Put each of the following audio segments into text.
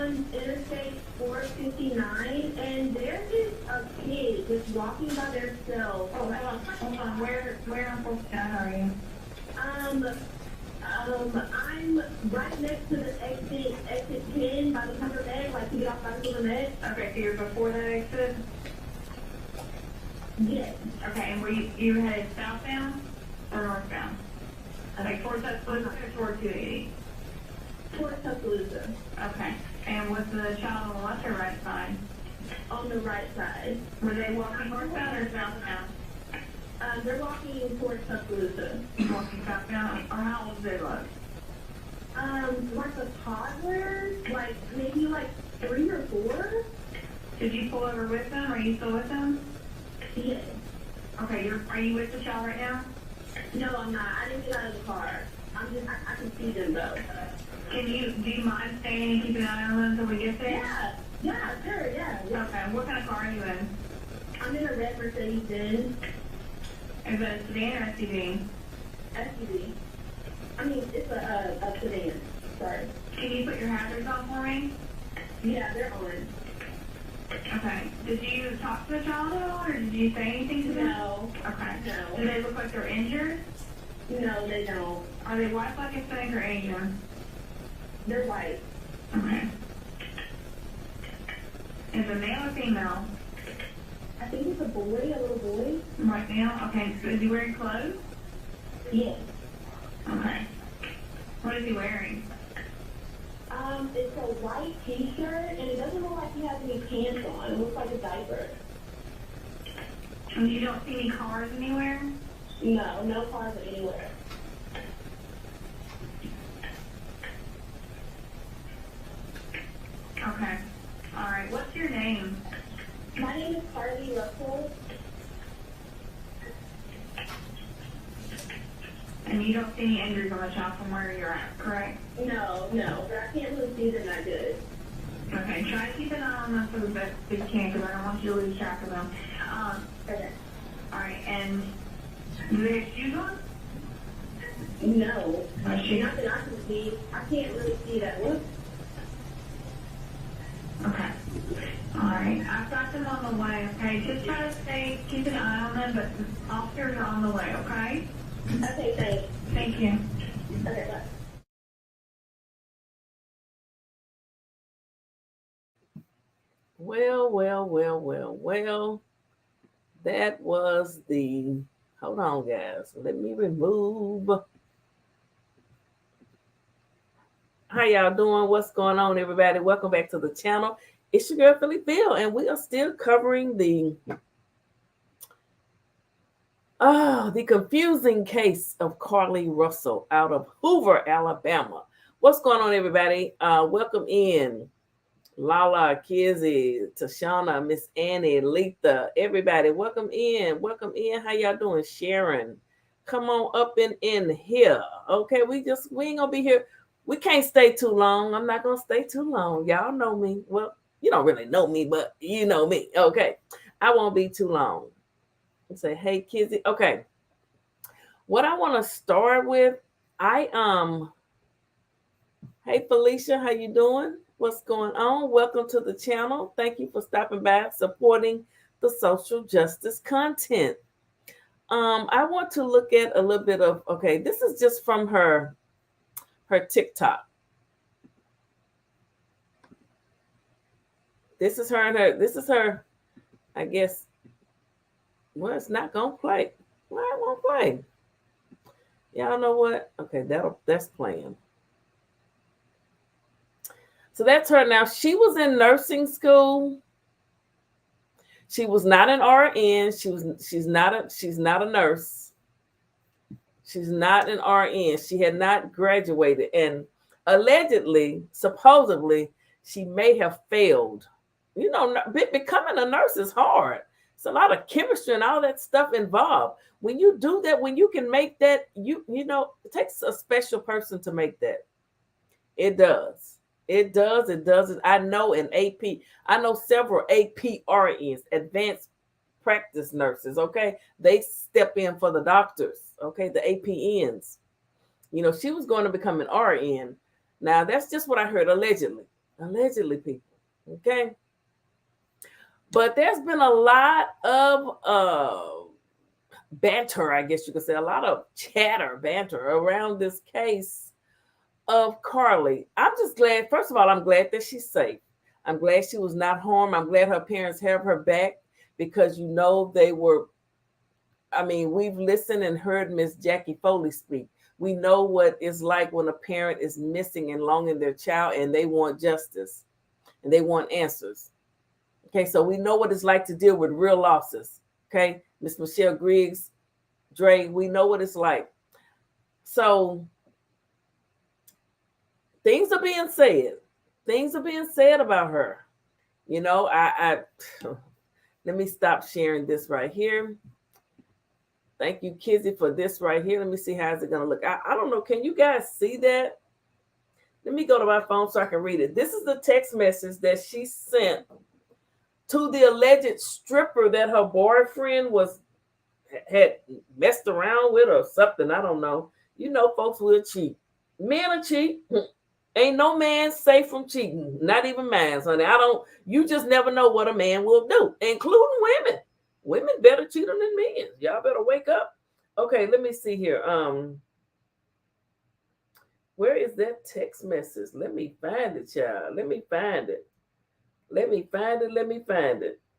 on Interstate 459, and there is a kid just walking by themselves. Oh, hold on. Where on 459 are you? I'm right next to the exit 10 by the Pepper Med, like to get off by the Pepper Med. Okay, so you're before that exit? Yes. Okay, and were you headed southbound or northbound? Like towards Tuscaloosa or toward 280? Towards Tuscaloosa. Okay, and was the child on the left or right side? On the right side. Were they walking northbound or southbound? They're walking towards Tuscaloosa. Walking southbound, or how old did they look? Like a toddler, like maybe like 3 or 4. Did you pull over with them? Are you still with them? Yes. Okay, are you with the child right now? No, I'm not. I didn't get out of the car. I can see them though. Do you mind staying and keeping an eye on them until we get there? Yeah, sure, yeah. Okay, what kind of car are you in? I'm in a red Mercedes-Benz. Is it a sedan or SUV? SUV. I mean, it's a sedan. Sorry. Can you put your hazards on for me? Yeah, they're on. Okay. Did you talk to the child at all, or did you say anything to them? No. Okay. No. Do they look like they're injured? No, they don't. Are they white, black, Hispanic, or Asian? They're white. Okay. Is it male or female? I think it's a boy, a little boy. Right now? Okay. So is he wearing clothes? Yes. Okay. What is he wearing? It's a white t-shirt, and it doesn't look like he has any pants on. It looks like a diaper. And you don't see any cars anywhere? No, no cars anywhere. Okay. All right. What's your name? My name is Carlee Russell. And you don't see any injuries on the child from where you're at, correct? No, but I can't really see them that good. Okay, try to keep an eye on them for the best that you can, because I don't want you to lose track of them. Okay. All right, and do they have shoes on? No. No shoes. Not that I can see. I can't really see that one. Okay. All right, I've got them on the way, okay? Just try to keep an eye on them, but the officers are on the way, okay? Okay, thanks. Thank you. Okay, bye. Well. That was the. Hold on, guys. Let me remove. How y'all doing? What's going on, everybody? Welcome back to the channel. It's your girl, Philly Phil, and we are still covering the confusing case of Carlee Russell out of Hoover, Alabama. What's going on, everybody? Welcome in. Lala, Kizzy, Tashana, Miss Annie, Letha, everybody, welcome in. Welcome in. How y'all doing? Sharon, come on up and in here. Okay, we ain't gonna be here. We can't stay too long. I'm not gonna stay too long. Y'all know me. Well, you don't really know me, but you know me. Okay, I won't be too long. Say, hey, Kizzy. Okay, what I want to start with, hey, Felicia, how you doing? What's going on? Welcome to the channel. Thank you for stopping by, supporting the social justice content. I want to look at a little bit of, okay, this is just from her TikTok. This is her, I guess. Well, it's not gonna play. Why it won't play? Y'all know what? Okay, that's playing. So that's her now. She was in nursing school. She was not an RN. She's not a nurse. She's not an RN. She had not graduated. And allegedly, supposedly, she may have failed. You know, becoming a nurse is hard. It's a lot of chemistry and all that stuff involved. When you do that, when you can make that, you know, it takes a special person to make that. It does. It does. I know an AP. I know several APRNs, advanced practice nurses. Okay, they step in for the doctors. Okay, the APNs. You know, she was going to become an RN. Now that's just what I heard allegedly. Allegedly, people. Okay. But there's been a lot of banter, I guess you could say, a lot of banter around this case of Carlee. I'm just glad, first of all, I'm glad that she's safe. I'm glad she was not harmed. I'm glad her parents have her back because they were, I mean, we've listened and heard Miss Jackie Foley speak. We know what it's like when a parent is missing and longing their child and they want justice and they want answers. Okay, so we know what it's like to deal with real losses. Okay, Miss Michelle Griggs, Dre, we know what it's like. So things are being said. Things are being said about her. I let me stop sharing this right here. Thank you, Kizzy, for this right here. Let me see how's it gonna look. I don't know. Can you guys see that? Let me go to my phone so I can read it. This is the text message that she sent to the alleged stripper that her boyfriend had messed around with or something. I don't know. Folks will cheat. Men are cheat. Ain't no man safe from cheating. Not even mine, honey. You just never know what a man will do, including women. Women better cheat than men. Y'all better wake up. Okay, let me see here. Where is that text message? Let me find it, child. Let me find it.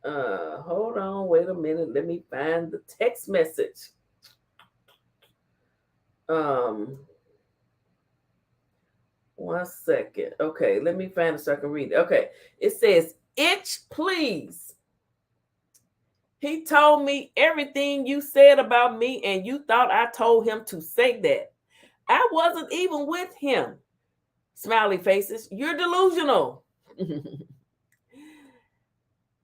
Hold on, wait a minute. Let me find the text message. One second. Okay, let me find it so I can read it. Okay, it says, "Itch, please. He told me everything you said about me, and you thought I told him to say that. I wasn't even with him. Smiley faces. You're delusional.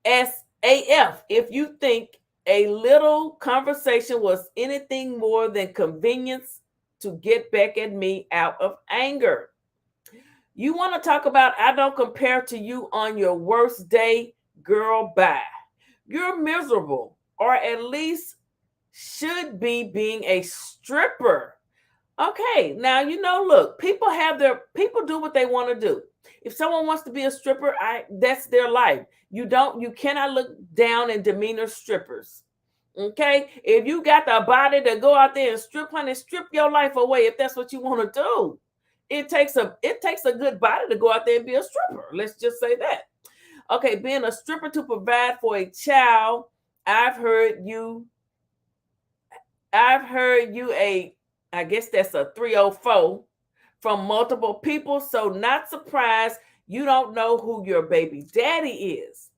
SAF, if you think a little conversation was anything more than convenience to get back at me out of anger. You want to talk about I don't compare to you on your worst day? Girl, bye. You're miserable, or at least should be being a stripper. Okay, now look, people do what they want to do. If someone wants to be a stripper, that's their life. You cannot look down and demeanor strippers. Okay, if you got the body to go out there and strip, honey, strip your life away if that's what you want to do. It takes a good body to go out there and be a stripper. Let's just say that. Okay, being a stripper to provide for a child. I've heard you I guess that's a 304 from multiple people. So not surprised you don't know who your baby daddy is.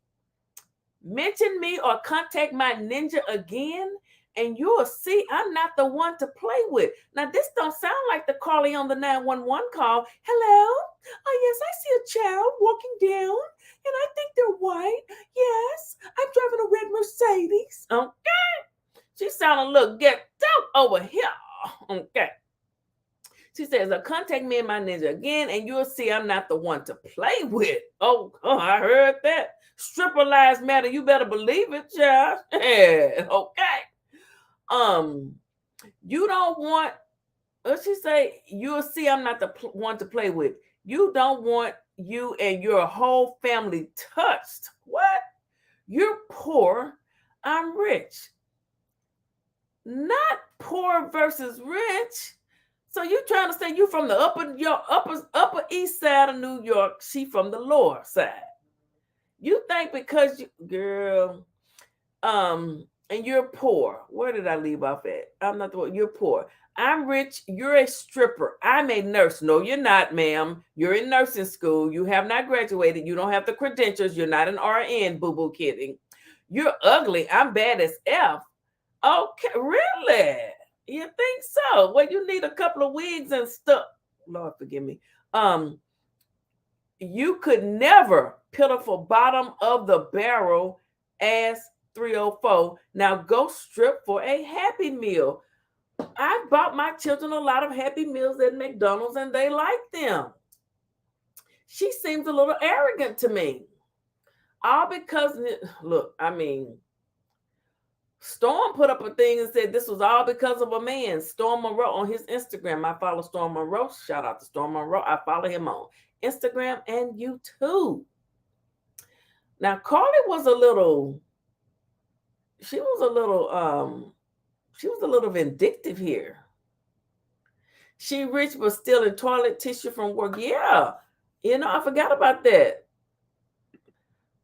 Mention me or contact my ninja again, and you'll see I'm not the one to play with. Now, this don't sound like the Carlee on the 911 call. Hello? Oh, yes, I see a child walking down, and I think they're white. Yes, I'm driving a red Mercedes. Okay. She sounded, look, get down over here. Okay. She says, contact me and my ninja again, and you'll see I'm not the one to play with. Oh, I heard that. Stripper lives matter. You better believe it, child. Yeah, okay. You don't want, what she say? You'll see I'm not the one to play with. You don't want you and your whole family touched. What? You're poor. I'm rich. Not poor versus rich. So you trying to say you from the upper east side of New York, she from the lower side. You think because girl, and you're poor. Where did I leave off at? I'm not the one. You're poor. I'm rich. You're a stripper. I'm a nurse. No, you're not, ma'am. You're in nursing school. You have not graduated. You don't have the credentials. You're not an RN, boo-boo kidding. You're ugly. I'm bad as F. Okay, really? You think so? Well, you need a couple of wigs and stuff. Lord forgive me. You could never pitiful bottom of the barrel ass 304. Now go strip for a Happy Meal. I bought my children a lot of Happy Meals at McDonald's and they like them. She seems a little arrogant to me. All because, look, I mean, Storm put up a thing and said this was all because of a man, Storm Monroe, on his Instagram. I follow Storm Monroe. Shout out to Storm Monroe. I follow him on Instagram and YouTube. Now, Carlee was a little vindictive here. She rich but stealing toilet tissue from work. Yeah, I forgot about that.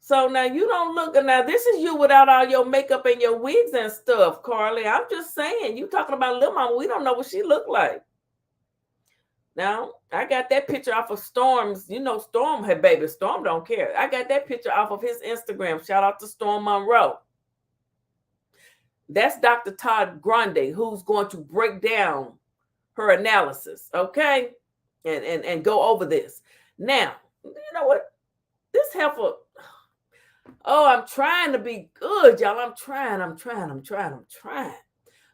So now you don't look. Now this is you without all your makeup and your wigs and stuff, Carlee. I'm just saying. You talking about Lil Mama? We don't know what she looked like. Now I got that picture off of Storm's. Storm, hey baby, Storm don't care. I got that picture off of his Instagram. Shout out to Storm Monroe. That's Dr. Todd Grande, who's going to break down her analysis, okay, and go over this. Now, you know what? This heifer. Oh, I'm trying to be good, y'all. I'm trying.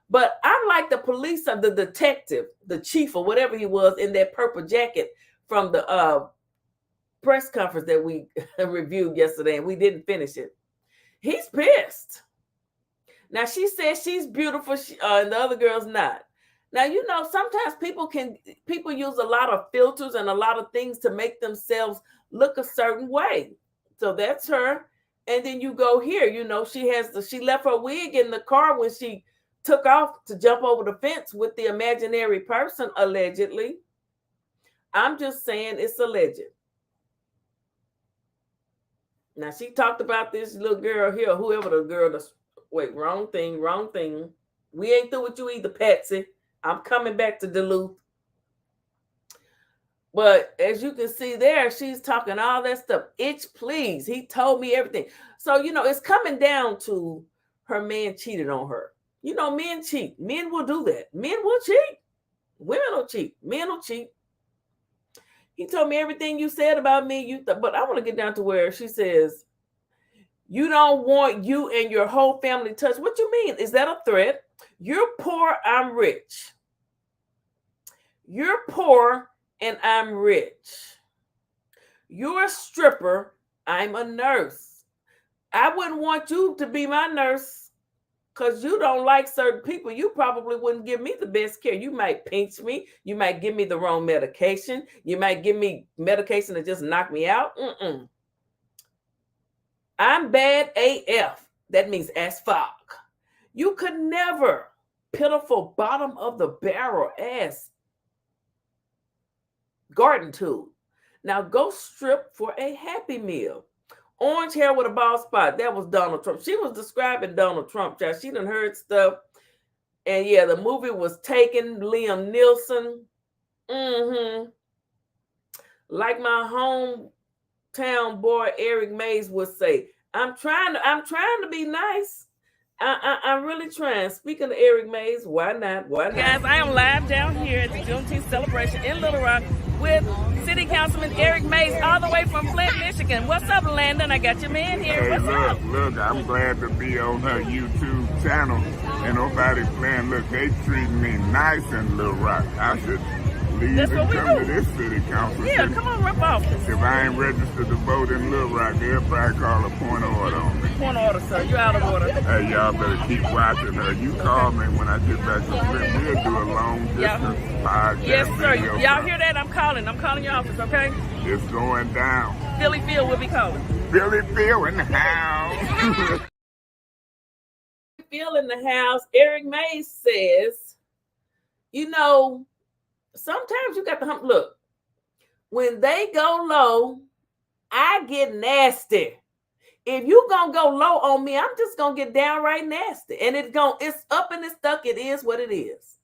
But I'm like the police of the detective, the chief or whatever he was in that purple jacket from the press conference that we reviewed yesterday, and we didn't finish it. He's pissed. Now, she says she's beautiful, and the other girl's not. Now, sometimes people use a lot of filters and a lot of things to make themselves look a certain way. So that's her. And then you go here, she left her wig in the car when she took off to jump over the fence with the imaginary person, allegedly. I'm just saying it's alleged. Now, she talked about this little girl here, whoever the girl, wait, wrong thing. We ain't through with you either, Patsy. I'm coming back to Duluth. But as you can see there, she's talking all that stuff. Itch, please. He told me everything. So, it's coming down to her man cheated on her. Men cheat. Men will do that. Men will cheat. Women will cheat. Men will cheat. He told me everything you said about me. But I want to get down to where she says, you don't want you and your whole family touched. What you mean? Is that a threat? You're poor, I'm rich. You're poor and I'm rich. You're a stripper, I'm a nurse. I wouldn't want you to be my nurse because you don't like certain people. You probably wouldn't give me the best care. You might pinch me. You might give me the wrong medication. You might give me medication to just knock me out. I'm bad AF. That means as fuck. You could never. Pitiful bottom of the barrel ass garden tool. Now go strip for a Happy Meal. Orange hair with a bald spot. That was Donald Trump. She was describing Donald Trump, child. She done heard stuff. And yeah, the movie was taken. Liam Neeson. Like my hometown boy Eric Mays would say, I'm trying to be nice. I'm really trying. Speaking of Eric Mays, why not? Guys, I am live down here at the Juneteenth celebration in Little Rock with City Councilman Eric Mays, all the way from Flint, Michigan. What's up, Landon? I got your man here. Hey, look, I'm glad to be on her YouTube channel. And nobody playing. Look, they treating me nice in Little Rock. I should leave and come to this city council. Yeah, come on, rip off. If I ain't registered to vote in Little Rock, they'll probably call a point of order on me. Point of order, sir. You're out of order. Hey, y'all better keep watching her. You call me when I get back to Flint. We'll do a long distance podcast. Yes, sir. Y'all hear that? I'm calling your office, okay? It's going down. Philly Phil will be calling. Philly Phil in the house. Phil in the house. Eric Mays says, sometimes you got to hump. Look, when they go low, I get nasty. If you gonna go low on me, I'm just gonna get downright nasty. And it's up and it's stuck. It is what it is.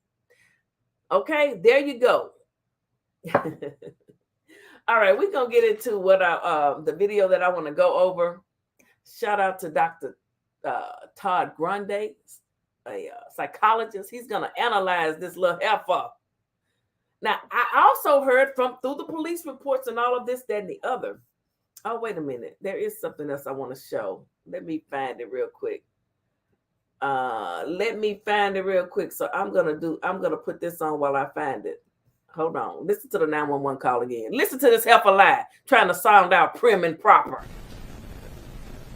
Okay, there you go. All right, we're gonna get into what the video that I want to go over. Shout out to Dr. Todd Grande, a psychologist. He's gonna analyze this little heifer. Now, I also heard through the police reports and all of this, that, and the other. Oh, wait a minute. There is something else I want to show. Let me find it real quick. So I'm gonna put this on while I find it. Hold on. Listen to the 911 call again. Listen to this heifer lie, trying to sound out prim and proper.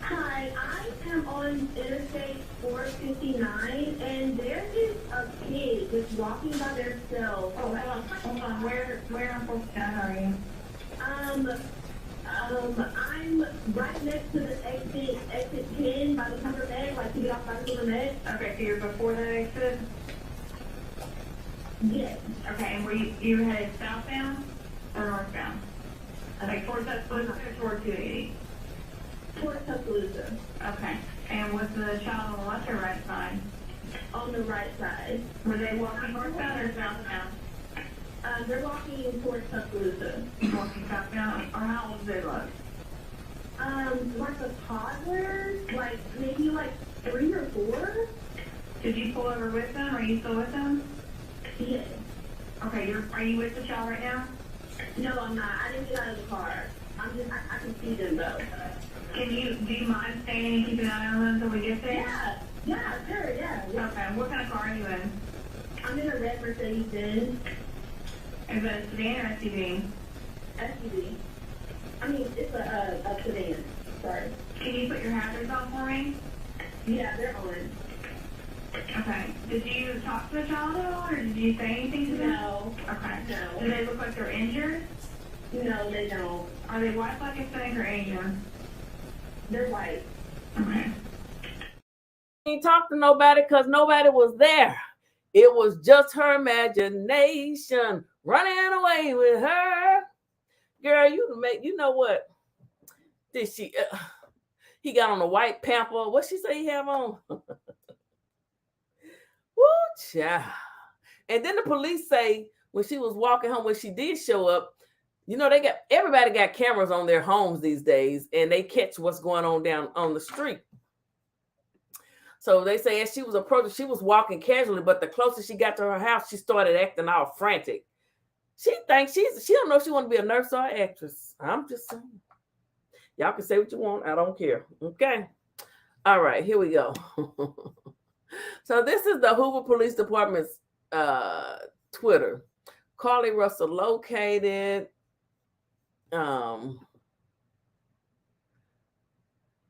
Hi, I am on Interstate 459, and there is a kid just walking by themselves. Oh, hold on. Where on 459 are you? I'm right next to the exit 10 by the Pepper Med, like to get off by the Pepper Med. Okay, so you're before that exit? Yes. Okay, and were you headed southbound or northbound? Like towards Tuscaloosa or toward 280? Towards Tuscaloosa. Okay. And was the child on the left or right side? On the right side. Were they walking northbound or southbound? They're walking towards Tuscaloosa. Walking southbound? Or how old do they look? Like a toddler, like maybe like 3 or 4. Did you pull over with them? Are you still with them? Yes. Okay, are you with the child right now? No, I'm not. I didn't get out of the car. I can see them though. Do you mind staying and keeping an eye on them until we get there? Yeah, sure, yeah. Okay, what kind of car are you in? I'm in a red Mercedes-Benz. Is that a sedan or SUV? SUV. I mean, it's a sedan. Sorry. Can you put your hazards on for me? Yeah, they're on. Okay. Did you talk to the child at all, or did you say anything to them? No. Okay. No. Do they look like they're injured? No, they don't. Are they white, black, Hispanic, or Asian? They're white. Okay. Ain't talk to nobody because nobody was there. It was just her imagination running away with her. Girl, you know what? Did she? He got on a white pamper. What she say he have on? Woo, child. And then the police say when she was walking home, when she did show up, you know, everybody got cameras on their homes these days, and they catch what's going on down on the street. So they say as she was approaching, she was walking casually, but the closer she got to her house, she started acting all frantic. She thinks she don't know if she want to be a nurse or an actress. I'm just saying. Y'all can say what you want. I don't care. Okay. All right, here we go. So this is the Hoover Police Department's Twitter. Carlee Russell located at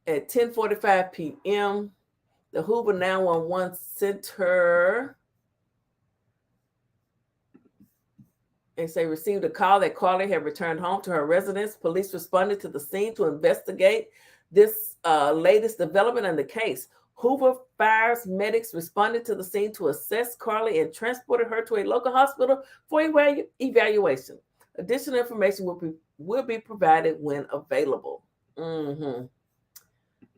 10:45 p.m. The Hoover 911 Center, and say received a call that Carlee had returned home to her residence. Police responded to the scene to investigate this latest development in the case. Hoover Fire's medics responded to the scene to assess Carlee and transported her to a local hospital for evaluation. Additional information will be provided when available.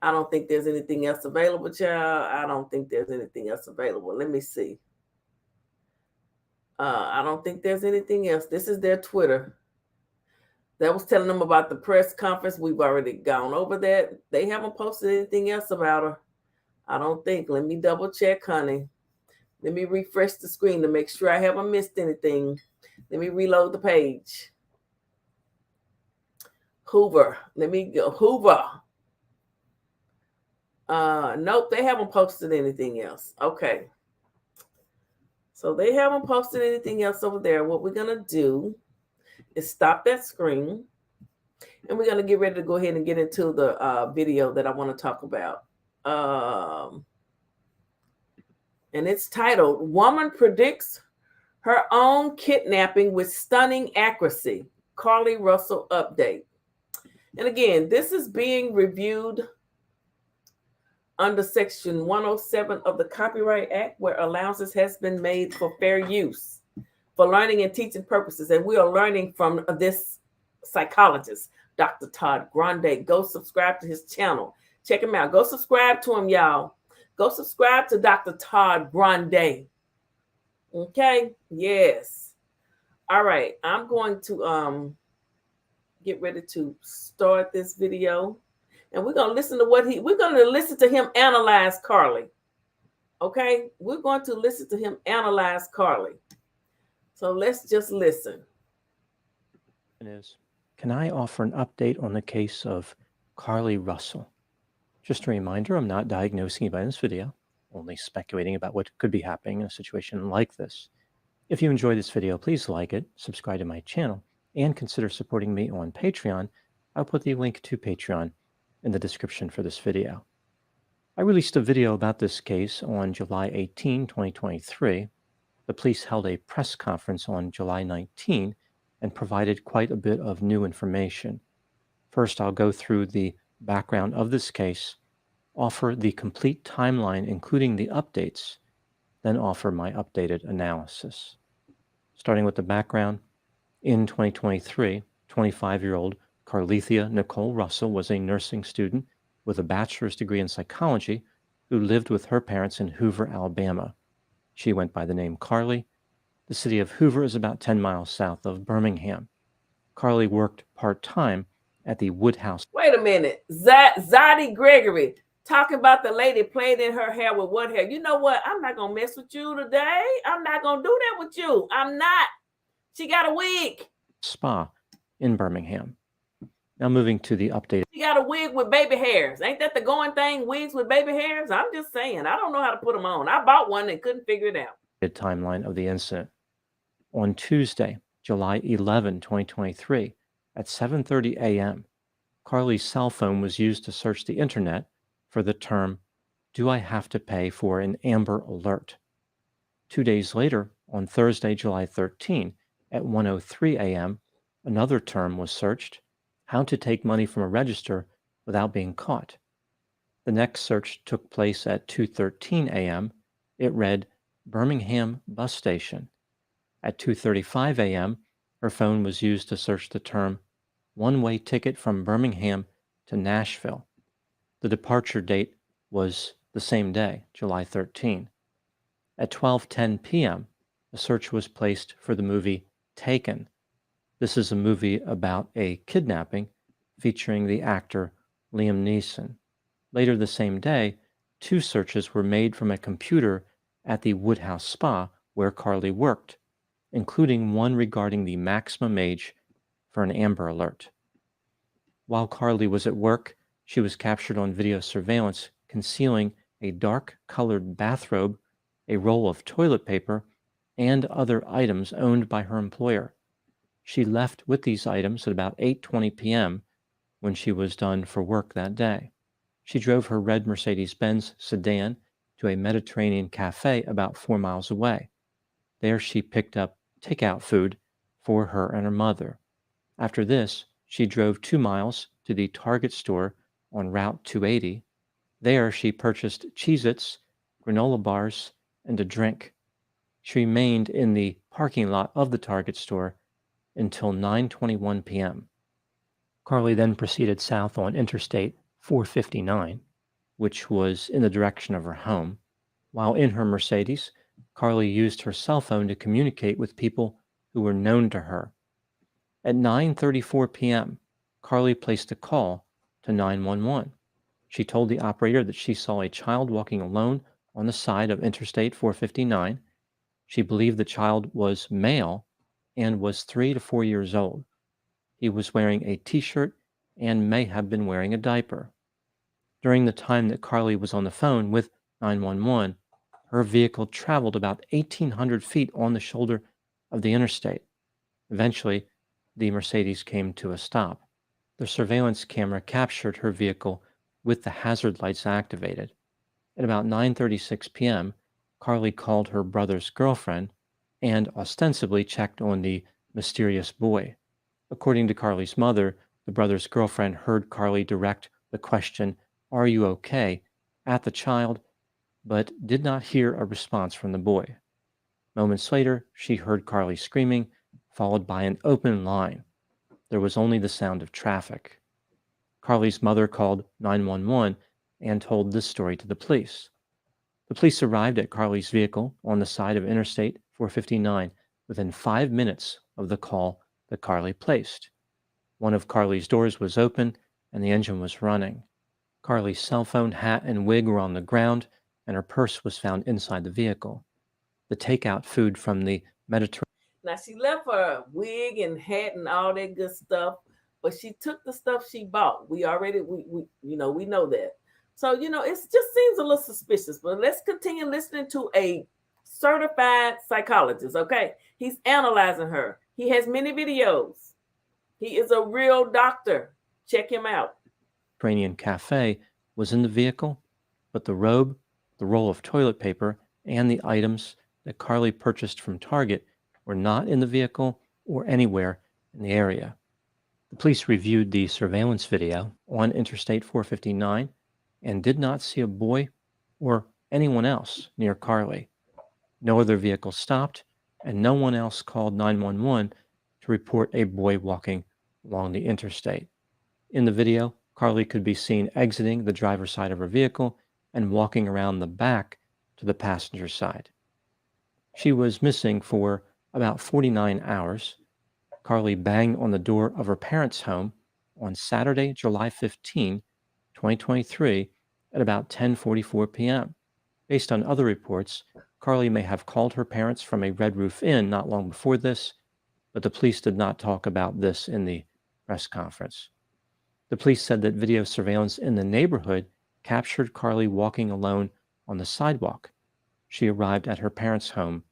I don't think there's anything else available, child. I don't think there's anything else available. Let me see. I don't think there's anything else. This is their Twitter. That was telling them about the press conference. We've already gone over that. They haven't posted anything else about her. I don't think. Let me double check, honey. Let me refresh the screen to make sure I haven't missed anything. Let me reload the page. Hoover. Let me go. Hoover. Nope, they haven't posted anything else. Okay. So they haven't posted anything else over there. What we're going to do is stop that screen. And we're going to get ready to go ahead and get into the video that I want to talk about. And it's titled, Woman Predicts Her Own Kidnapping with Stunning Accuracy. Carlee Russell Update. And again, this is being reviewed under Section 107 of the Copyright Act, where allowances has been made for fair use for learning and teaching purposes. And we are learning from this psychologist, Dr. Todd Grande. Go subscribe to his channel. Check him out. Go subscribe to him, y'all. Go subscribe to Dr. Todd Grande. Okay? Yes. All right. I'm going to get ready to start this video. And we're going to listen to we're going to listen to him analyze Carlee. Okay? We're going to listen to him analyze Carlee. So let's just listen. Can I offer an update on the case of Carlee Russell? Just a reminder, I'm not diagnosing anybody in this video, only speculating about what could be happening in a situation like this. If you enjoyed this video, please like it, subscribe to my channel, and consider supporting me on Patreon. I'll put the link to Patreon in the description for this video. I released a video about this case on July 18, 2023. The police held a press conference on July 19 and provided quite a bit of new information. First, I'll go through the background of this case, offer the complete timeline, including the updates, then offer my updated analysis. Starting with the background, in 2023, 25-year-old Carlethia Nicole Russell was a nursing student with a bachelor's degree in psychology who lived with her parents in Hoover, Alabama. She went by the name Carlee. The city of Hoover is about 10 miles south of Birmingham. Carlee worked part-time at the Woodhouse. Wait a minute. Zadie Gregory talking about the lady played in her hair with what hair? You know what? I'm not going to mess with you today. I'm not going to do that with you. I'm not. She got a wig. Spa in Birmingham. Now moving to the updated. She got a wig with baby hairs. Ain't that the going thing? Wigs with baby hairs? I'm just saying. I don't know how to put them on. I bought one and couldn't figure it out. Timeline of the incident. On Tuesday, July 11, 2023, at 7:30 a.m., Carlee's cell phone was used to search the internet for the term, "Do I have to pay for an Amber Alert?" 2 days later, on Thursday, July 13, at 1:03 a.m., another term was searched, "How to take money from a register without being caught." The next search took place at 2:13 a.m. It read, "Birmingham Bus Station." At 2:35 a.m., her phone was used to search the term, "One-way ticket from Birmingham to Nashville." The departure date was the same day, July 13. At 12:10 p.m., a search was placed for the movie Taken. This is a movie about a kidnapping featuring the actor Liam Neeson. Later the same day, 2 searches were made from a computer at the Woodhouse Spa where Carlee worked, including one regarding the maximum age for an Amber Alert. While Carlee was at work, she was captured on video surveillance concealing a dark-colored bathrobe, a roll of toilet paper, and other items owned by her employer. She left with these items at about 8:20 p.m. when she was done for work that day. She drove her red Mercedes-Benz sedan to a Mediterranean cafe about 4 miles away. There she picked up takeout food for her and her mother. After this, she drove 2 miles to the Target store on Route 280. There she purchased Cheez-Its, granola bars, and a drink. She remained in the parking lot of the Target store until 9:21 p.m. Carlee then proceeded south on Interstate 459, which was in the direction of her home. While in her Mercedes, Carlee used her cell phone to communicate with people who were known to her. At 9:34 p.m., Carlee placed a call to 911. She told the operator that she saw a child walking alone on the side of Interstate 459. She believed the child was male and was 3 to 4 years old. He was wearing a t-shirt and may have been wearing a diaper. During the time that Carlee was on the phone with 911, her vehicle traveled about 1,800 feet on the shoulder of the interstate. Eventually, the Mercedes came to a stop. The surveillance camera captured her vehicle with the hazard lights activated. At about 9:36 p.m., Carlee called her brother's girlfriend and ostensibly checked on the mysterious boy. According to Carlee's mother, the brother's girlfriend heard Carlee direct the question, "Are you okay?" at the child, but did not hear a response from the boy. Moments later, she heard Carlee screaming, followed by an open line. There was only the sound of traffic. Carlee's mother called 911 and told this story to the police. The police arrived at Carlee's vehicle on the side of Interstate 459 within 5 minutes of the call that Carlee placed. One of Carlee's doors was open and the engine was running. Carlee's cell phone, hat, and wig were on the ground, and her purse was found inside the vehicle. The takeout food from the Mediterranean. Now, she left her wig and hat and all that good stuff, but she took the stuff she bought. We know that. So, it just seems a little suspicious, but let's continue listening to a certified psychologist, okay? He's analyzing her. He has many videos. He is a real doctor. Check him out. Mediterranean cafe was in the vehicle. but the robe, the roll of toilet paper, and the items that Carlee purchased from Target were not in the vehicle or anywhere in the area. The police reviewed the surveillance video on Interstate 459 and did not see a boy or anyone else near Carlee. No other vehicle stopped, and no one else called 911 to report a boy walking along the interstate. In the video, Carlee could be seen exiting the driver's side of her vehicle and walking around the back to the passenger side. She was missing for about 49 hours. Carlee banged on the door of her parents' home on Saturday, July 15, 2023, at about 10:44 p.m. Based on other reports, Carlee may have called her parents from a Red Roof Inn not long before this, but the police did not talk about this in the press conference. The police said that video surveillance in the neighborhood captured Carlee walking alone on the sidewalk. She arrived at her parents' home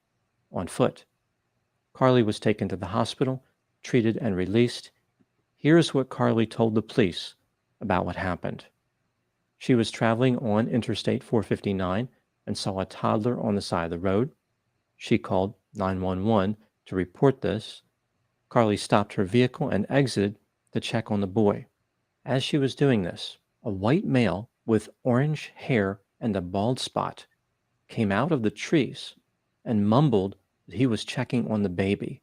on foot. Carlee was taken to the hospital, treated, and released. Here's what Carlee told the police about what happened. She was traveling on Interstate 459 and saw a toddler on the side of the road. She called 911 to report this. Carlee stopped her vehicle and exited to check on the boy. As she was doing this, a white male with orange hair and a bald spot came out of the trees and mumbled that he was checking on the baby.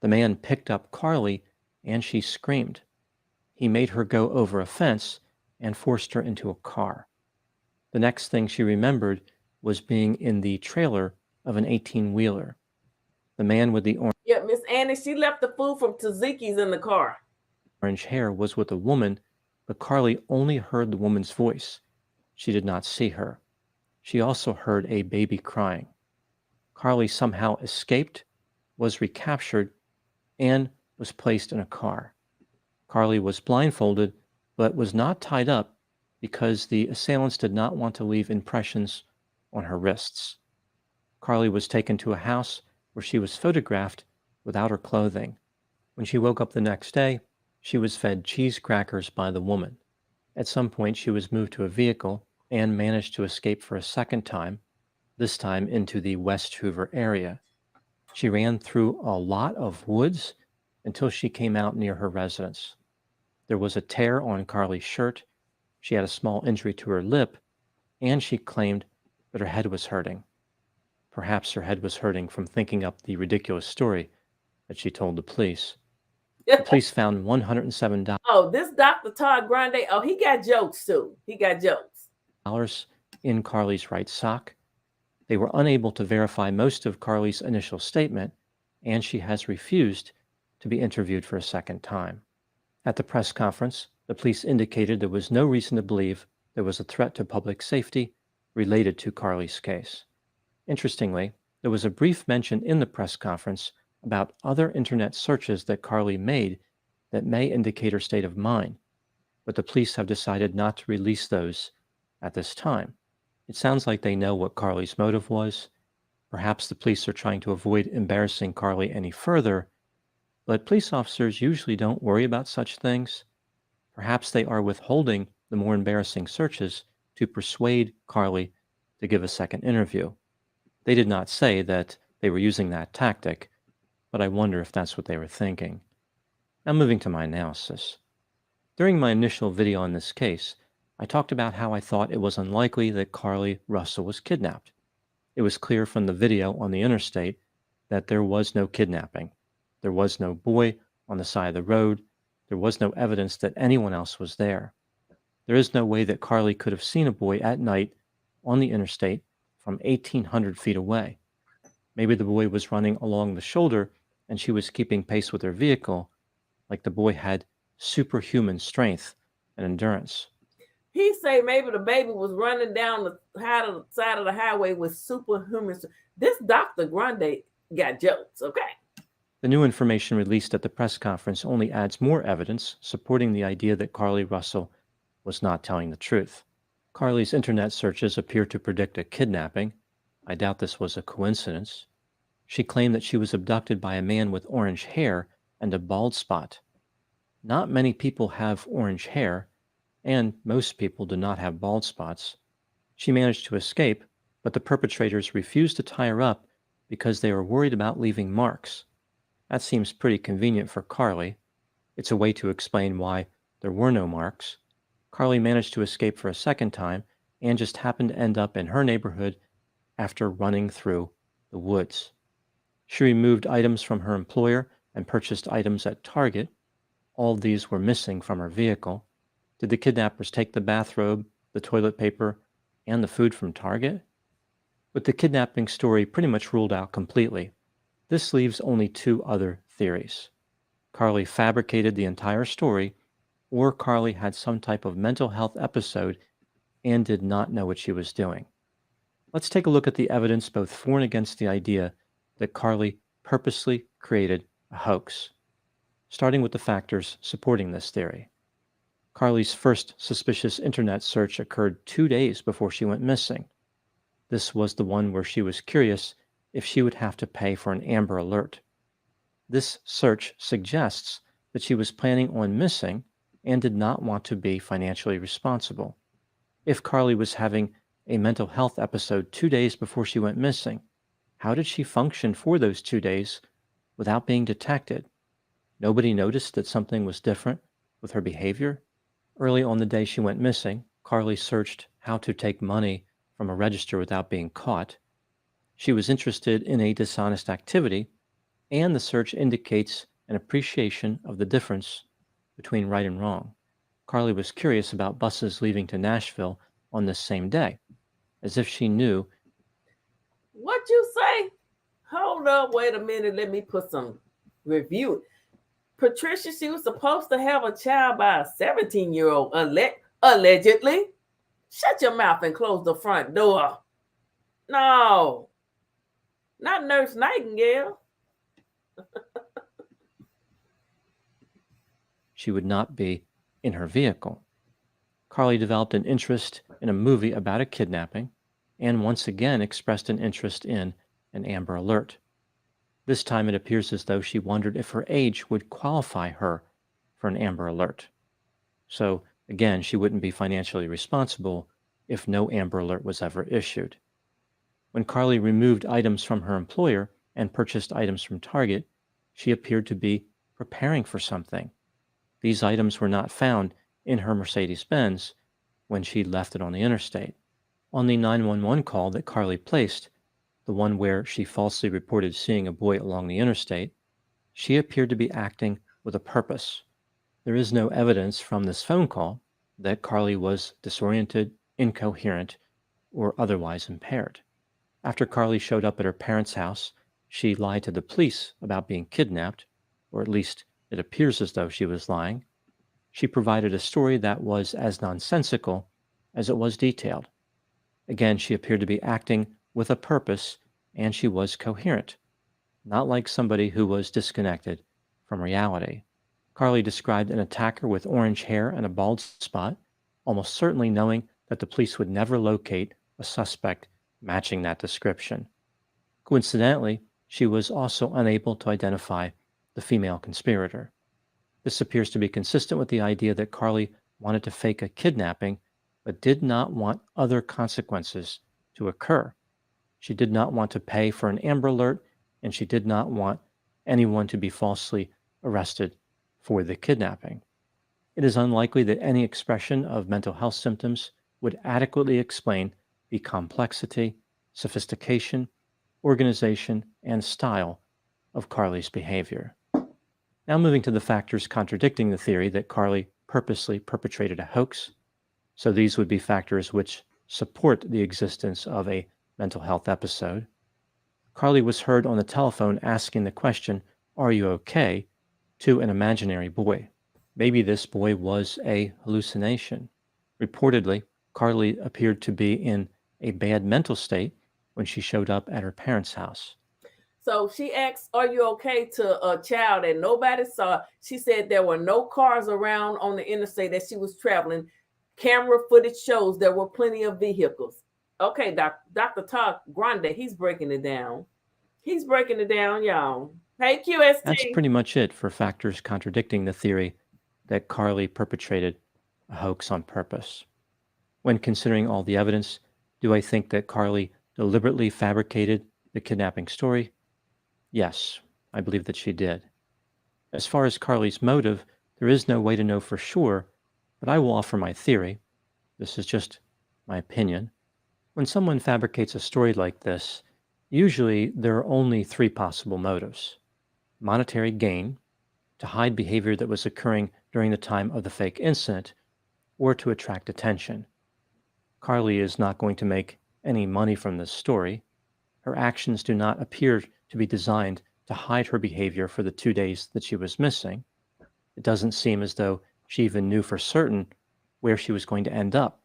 The man picked up Carlee and she screamed. He made her go over a fence and forced her into a car. The next thing she remembered was being in the trailer of an 18-wheeler. The man with the Yeah, Miss Annie, she left the food from Taziki's in the car. Orange hair was with a woman, but Carlee only heard the woman's voice. She did not see her. She also heard a baby crying. Carlee somehow escaped, was recaptured, and was placed in a car. Carlee was blindfolded, but was not tied up because the assailants did not want to leave impressions on her wrists. Carlee was taken to a house where she was photographed without her clothing. When she woke up the next day, she was fed cheese crackers by the woman. At some point, she was moved to a vehicle and managed to escape for a second time, this time into the West Hoover area. She ran through a lot of woods until she came out near her residence. There was a tear on Carlee's shirt. She had a small injury to her lip, and she claimed that her head was hurting. Perhaps her head was hurting from thinking up the ridiculous story that she told the police. The police found $107 Oh, this Dr. Todd Grande, oh, he got jokes too. He got jokes. in Carlee's right sock. They were unable to verify most of Carlee's initial statement, and she has refused to be interviewed for a second time. At the press conference, the police indicated there was no reason to believe there was a threat to public safety related to Carlee's case. Interestingly, there was a brief mention in the press conference about other internet searches that Carlee made that may indicate her state of mind, but the police have decided not to release those at this time. It sounds like they know what Carlee's motive was. Perhaps the police are trying to avoid embarrassing Carlee any further, but police officers usually don't worry about such things. Perhaps they are withholding the more embarrassing searches to persuade Carlee to give a second interview. They did not say that they were using that tactic, but I wonder if that's what they were thinking. Now moving to my analysis. During my initial video on this case, I talked about how I thought it was unlikely that Carlee Russell was kidnapped. It was clear from the video on the interstate that there was no kidnapping. There was no boy on the side of the road. There was no evidence that anyone else was there. There is no way that Carlee could have seen a boy at night on the interstate from 1,800 feet away. Maybe the boy was running along the shoulder and she was keeping pace with her vehicle, like the boy had superhuman strength and endurance. He say maybe the baby was running down the side of the highway with superhuman. This Dr. Grande got jokes, okay? The new information released at the press conference only adds more evidence supporting the idea that Carlee Russell was not telling the truth. Carlee's internet searches appear to predict a kidnapping. I doubt this was a coincidence. She claimed that she was abducted by a man with orange hair and a bald spot. Not many people have orange hair, and most people do not have bald spots. She managed to escape, but the perpetrators refused to tie her up because they were worried about leaving marks. That seems pretty convenient for Carlee. It's a way to explain why there were no marks. Carlee managed to escape for a second time and just happened to end up in her neighborhood after running through the woods. She removed items from her employer and purchased items at Target. All of these were missing from her vehicle. Did the kidnappers take the bathrobe, the toilet paper, and the food from Target? With the kidnapping story pretty much ruled out completely, this leaves only two other theories. Carlee fabricated the entire story, or Carlee had some type of mental health episode and did not know what she was doing. Let's take a look at the evidence both for and against the idea that Carlee purposely created a hoax, starting with the factors supporting this theory. Carlee's first suspicious internet search occurred 2 days before she went missing. This was the one where she was curious if she would have to pay for an Amber Alert. This search suggests that she was planning on missing and did not want to be financially responsible. If Carlee was having a mental health episode 2 days before she went missing, how did she function for those 2 days without being detected? Nobody noticed that something was different with her behavior? Early on the day she went missing, Carlee searched how to take money from a register without being caught. She was interested in a dishonest activity, and the search indicates an appreciation of the difference between right and wrong. Carlee was curious about buses leaving to Nashville on this same day, as if she knew. What you say? Hold up, wait a minute. Let me put some review. Patricia, she was supposed to have a child by a 17-year-old, allegedly. Shut your mouth and close the front door. No, not Nurse Nightingale. She would not be in her vehicle. Carlee developed an interest in a movie about a kidnapping and once again expressed an interest in an Amber Alert. This time it appears as though she wondered if her age would qualify her for an Amber Alert. So, again, she wouldn't be financially responsible if no Amber Alert was ever issued. When Carlee removed items from her employer and purchased items from Target, she appeared to be preparing for something. These items were not found in her Mercedes-Benz when she left it on the interstate. On the 911 call that Carlee placed, the one where she falsely reported seeing a boy along the interstate, she appeared to be acting with a purpose. There is no evidence from this phone call that Carlee was disoriented, incoherent, or otherwise impaired. After Carlee showed up at her parents' house, she lied to the police about being kidnapped, or at least it appears as though she was lying. She provided a story that was as nonsensical as it was detailed. Again, she appeared to be acting with a purpose, and she was coherent, not like somebody who was disconnected from reality. Carlee described an attacker with orange hair and a bald spot, almost certainly knowing that the police would never locate a suspect matching that description. Coincidentally, she was also unable to identify the female conspirator. This appears to be consistent with the idea that Carlee wanted to fake a kidnapping, but did not want other consequences to occur. She did not want to pay for an Amber Alert, and she did not want anyone to be falsely arrested for the kidnapping. It is unlikely that any expression of mental health symptoms would adequately explain the complexity, sophistication, organization, and style of Carlee's behavior. Now moving to the factors contradicting the theory that Carlee purposely perpetrated a hoax. So these would be factors which support the existence of a mental health episode. Carlee was heard on the telephone asking the question, "Are you okay?" to an imaginary boy. Maybe this boy was a hallucination. Reportedly, Carlee appeared to be in a bad mental state when she showed up at her parents' house. So she asked, "Are you okay?" to a child that nobody saw. She said there were no cars around on the interstate that she was traveling. Camera footage shows there were plenty of vehicles. Okay, Dr. Todd Grande, he's breaking it down. He's breaking it down, y'all. Hey, QST. That's pretty much it for factors contradicting the theory that Carlee perpetrated a hoax on purpose. When considering all the evidence, Do I think that Carlee deliberately fabricated the kidnapping story? Yes, I believe that she did. As far as Carlee's motive, there is no way to know for sure, but I will offer my theory. This is just my opinion. When someone fabricates a story like this, usually there are only three possible motives: monetary gain, to hide behavior that was occurring during the time of the fake incident, or to attract attention. Carlee is not going to make any money from this story. Her actions do not appear to be designed to hide her behavior for the 2 days that she was missing. It doesn't seem as though she even knew for certain where she was going to end up.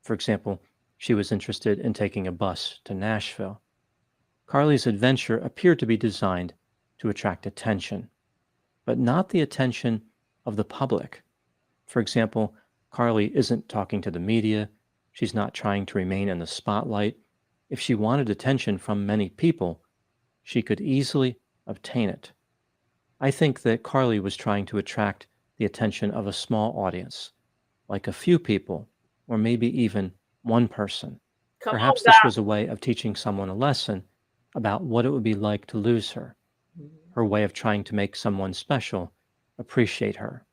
For example, she was interested in taking a bus to Nashville. Carlee's adventure appeared to be designed to attract attention, but not the attention of the public. For example, Carlee isn't talking to the media. She's not trying to remain in the spotlight. If she wanted attention from many people, she could easily obtain it. I think that Carlee was trying to attract the attention of a small audience, like a few people, or maybe even one person. Come Perhaps on, this Doc. was a way of teaching someone a lesson about what it would be like to lose her, her way of trying to make someone special appreciate her.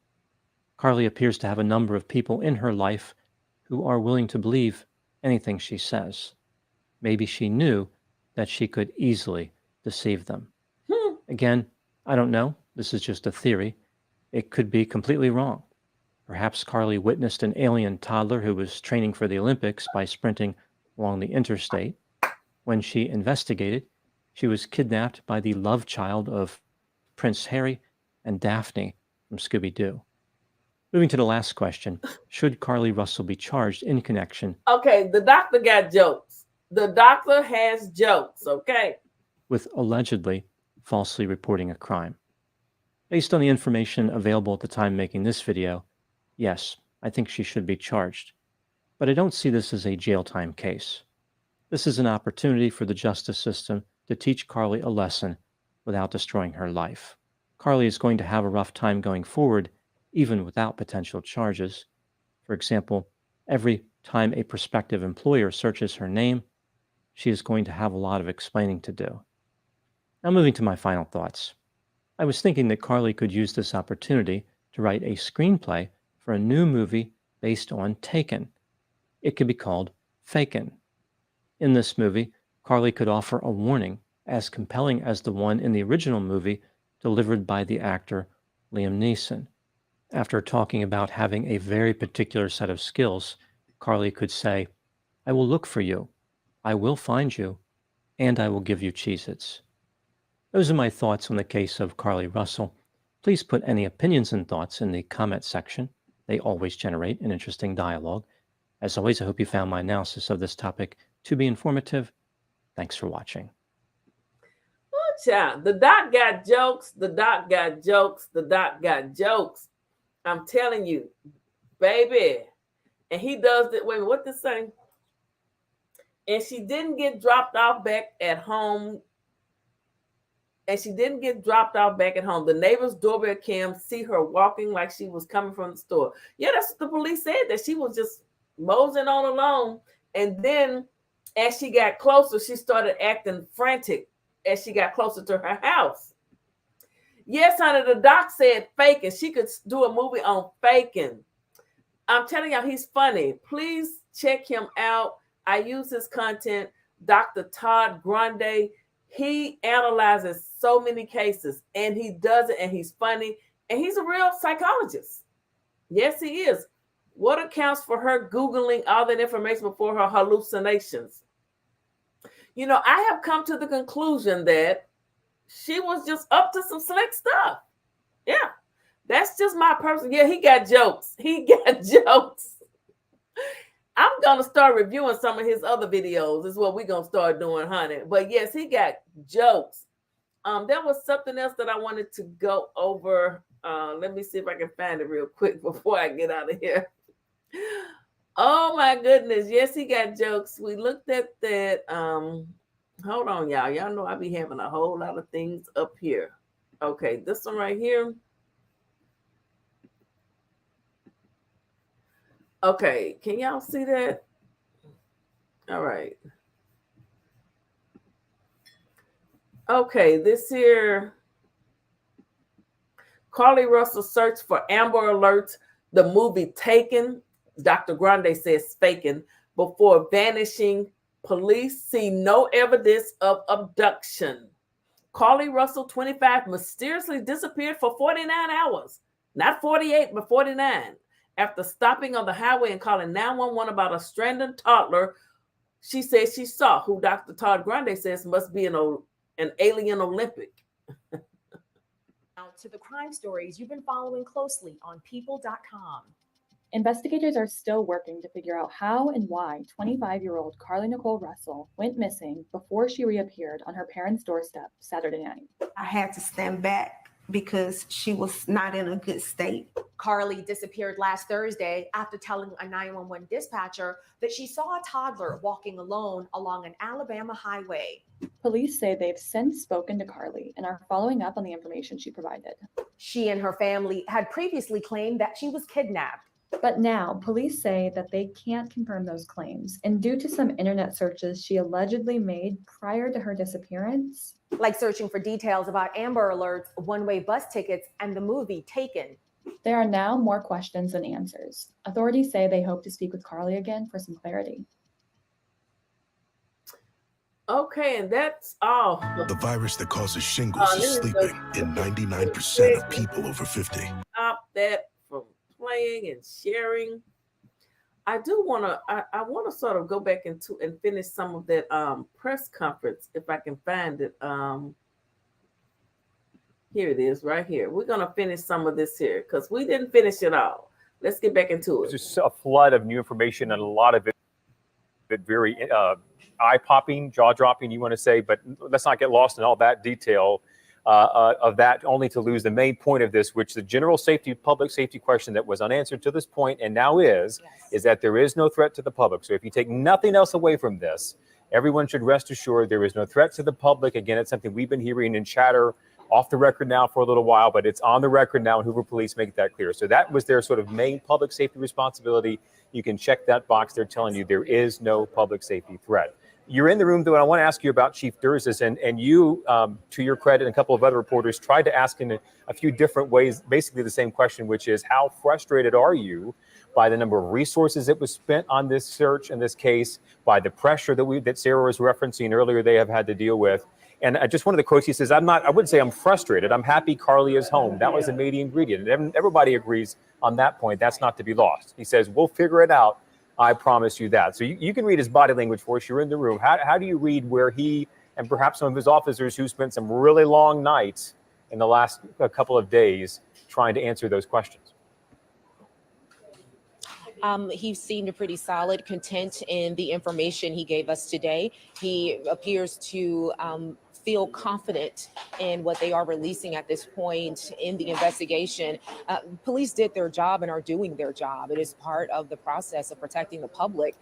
Carlee appears to have a number of people in her life who are willing to believe anything she says. Maybe she knew that she could easily deceive them. Again, I don't know. This is just a theory. It could be completely wrong. Perhaps Carlee witnessed an alien toddler who was training for the Olympics by sprinting along the interstate. When she investigated, she was kidnapped by the love child of Prince Harry and Daphne from Scooby-Doo. Moving to the last question, should Carlee Russell be charged in connection Okay, the doctor got jokes. The doctor has jokes, okay? with allegedly falsely reporting a crime? Based on the information available at the time making this video, yes, I think she should be charged. But I don't see this as a jail time case. This is an opportunity for the justice system to teach Carlee a lesson without destroying her life. Carlee is going to have a rough time going forward, even without potential charges. For example, every time a prospective employer searches her name, she is going to have a lot of explaining to do. Now, moving to my final thoughts. I was thinking that Carlee could use this opportunity to write a screenplay for a new movie based on Taken. It could be called Faken. In this movie, Carlee could offer a warning as compelling as the one in the original movie delivered by the actor Liam Neeson. After talking about having a very particular set of skills, Carlee could say, "I will look for you, I will find you, and I will give you Cheez-Its." Those are my thoughts on the case of Carlee Russell. Please put any opinions and thoughts in the comment section. They always generate an interesting dialogue. As always, I hope you found my analysis of this topic to be informative. Thanks for watching. Child, the doc got jokes. The doc got jokes. The doc got jokes. I'm telling you, baby. And he does it. Wait, what this saying? And she didn't get dropped off back at home. The neighbor's doorbell cam see her walking like she was coming from the store. Yeah, that's what the police said, that she was just moseying on along. And then as she got closer, she started acting frantic as she got closer to her house. Yes, honey, the doc said faking. She could do a movie on faking. I'm telling y'all, he's funny. Please check him out. I use his content. Dr. Todd Grande. He analyzes so many cases, and he does it, and he's funny, and he's a real psychologist. Yes, he is. What accounts for her Googling all that information before her hallucinations? You know, I have come to the conclusion that she was just up to some slick stuff. Yeah, that's just my person. Yeah, he got jokes. I'm going to start reviewing some of his other videos. Is what we're going to start doing, honey. But yes, he got jokes. There was something else that I wanted to go over. Let me see if I can find it real quick before I get out of here. Oh, my goodness. Yes, he got jokes. We looked at that. Hold on, y'all. Y'all know I be having a whole lot of things up here. Okay, this one right here. Okay, can y'all see that? All right. Okay, this here, Carlee Russell search for Amber Alerts, the movie Taken, Dr. Grande says faking, before vanishing. Police see no evidence of abduction. Carlee Russell, 25, mysteriously disappeared for 49 hours. Not 48, but 49. After stopping on the highway and calling 911 about a stranded toddler she says she saw, who Dr. Todd Grande says must be an alien Olympic. Now to the crime stories you've been following closely on people.com. Investigators are still working to figure out how and why 25-year-old Carlee Nicole Russell went missing before she reappeared on her parents' doorstep Saturday night. I had to stand back because she was not in a good state. Carlee disappeared last Thursday after telling a 911 dispatcher that she saw a toddler walking alone along an Alabama highway. Police say they've since spoken to Carlee and are following up on the information she provided. She and her family had previously claimed that she was kidnapped. But now, police say that they can't confirm those claims, and due to some internet searches she allegedly made prior to her disappearance, like searching for details about Amber Alerts, one-way bus tickets, and the movie Taken, there are now more questions than answers. Authorities say they hope to speak with Carlee again for some clarity. Okay, and that's all. The virus that causes shingles is sleeping in 99% of people over 50. Stop that from playing and sharing. I do want to. I want to sort of go back and finish some of that press conference if I can find it. Here it is, right here. We're gonna finish some of this here because we didn't finish it all. Let's get back into it. There's just a flood of new information and a lot of it very eye-popping, jaw-dropping, you want to say, but let's not get lost in all that detail of that, only to lose the main point of this, which the general safety, public safety question that was unanswered to this point and now is that there is no threat to the public. So if you take nothing else away from this, everyone should rest assured there is no threat to the public. Again, it's something we've been hearing in chatter off the record now for a little while, but it's on the record now, and Hoover Police make that clear. So that was their sort of main public safety responsibility. You can check that box. They're telling you there is no public safety threat. You're in the room, though, and I want to ask you about Chief Durzis, and you, to your credit, and a couple of other reporters tried to ask in a few different ways, basically the same question, which is how frustrated are you by the number of resources that was spent on this search and this case, by the pressure that Sarah was referencing earlier they have had to deal with. And just one of the quotes, he says, I wouldn't say I'm frustrated. I'm happy Carlee is home. That was a main ingredient. And everybody agrees on that point. That's not to be lost. He says, we'll figure it out. I promise you that. So you can read his body language for us. You're in the room. How do you read where he and perhaps some of his officers who spent some really long nights in the last couple of days trying to answer those questions? He seemed pretty solid, content in the information he gave us today. He appears to feel confident in what they are releasing at this point in the investigation. Police did their job and are doing their job. It is part of the process of protecting the public.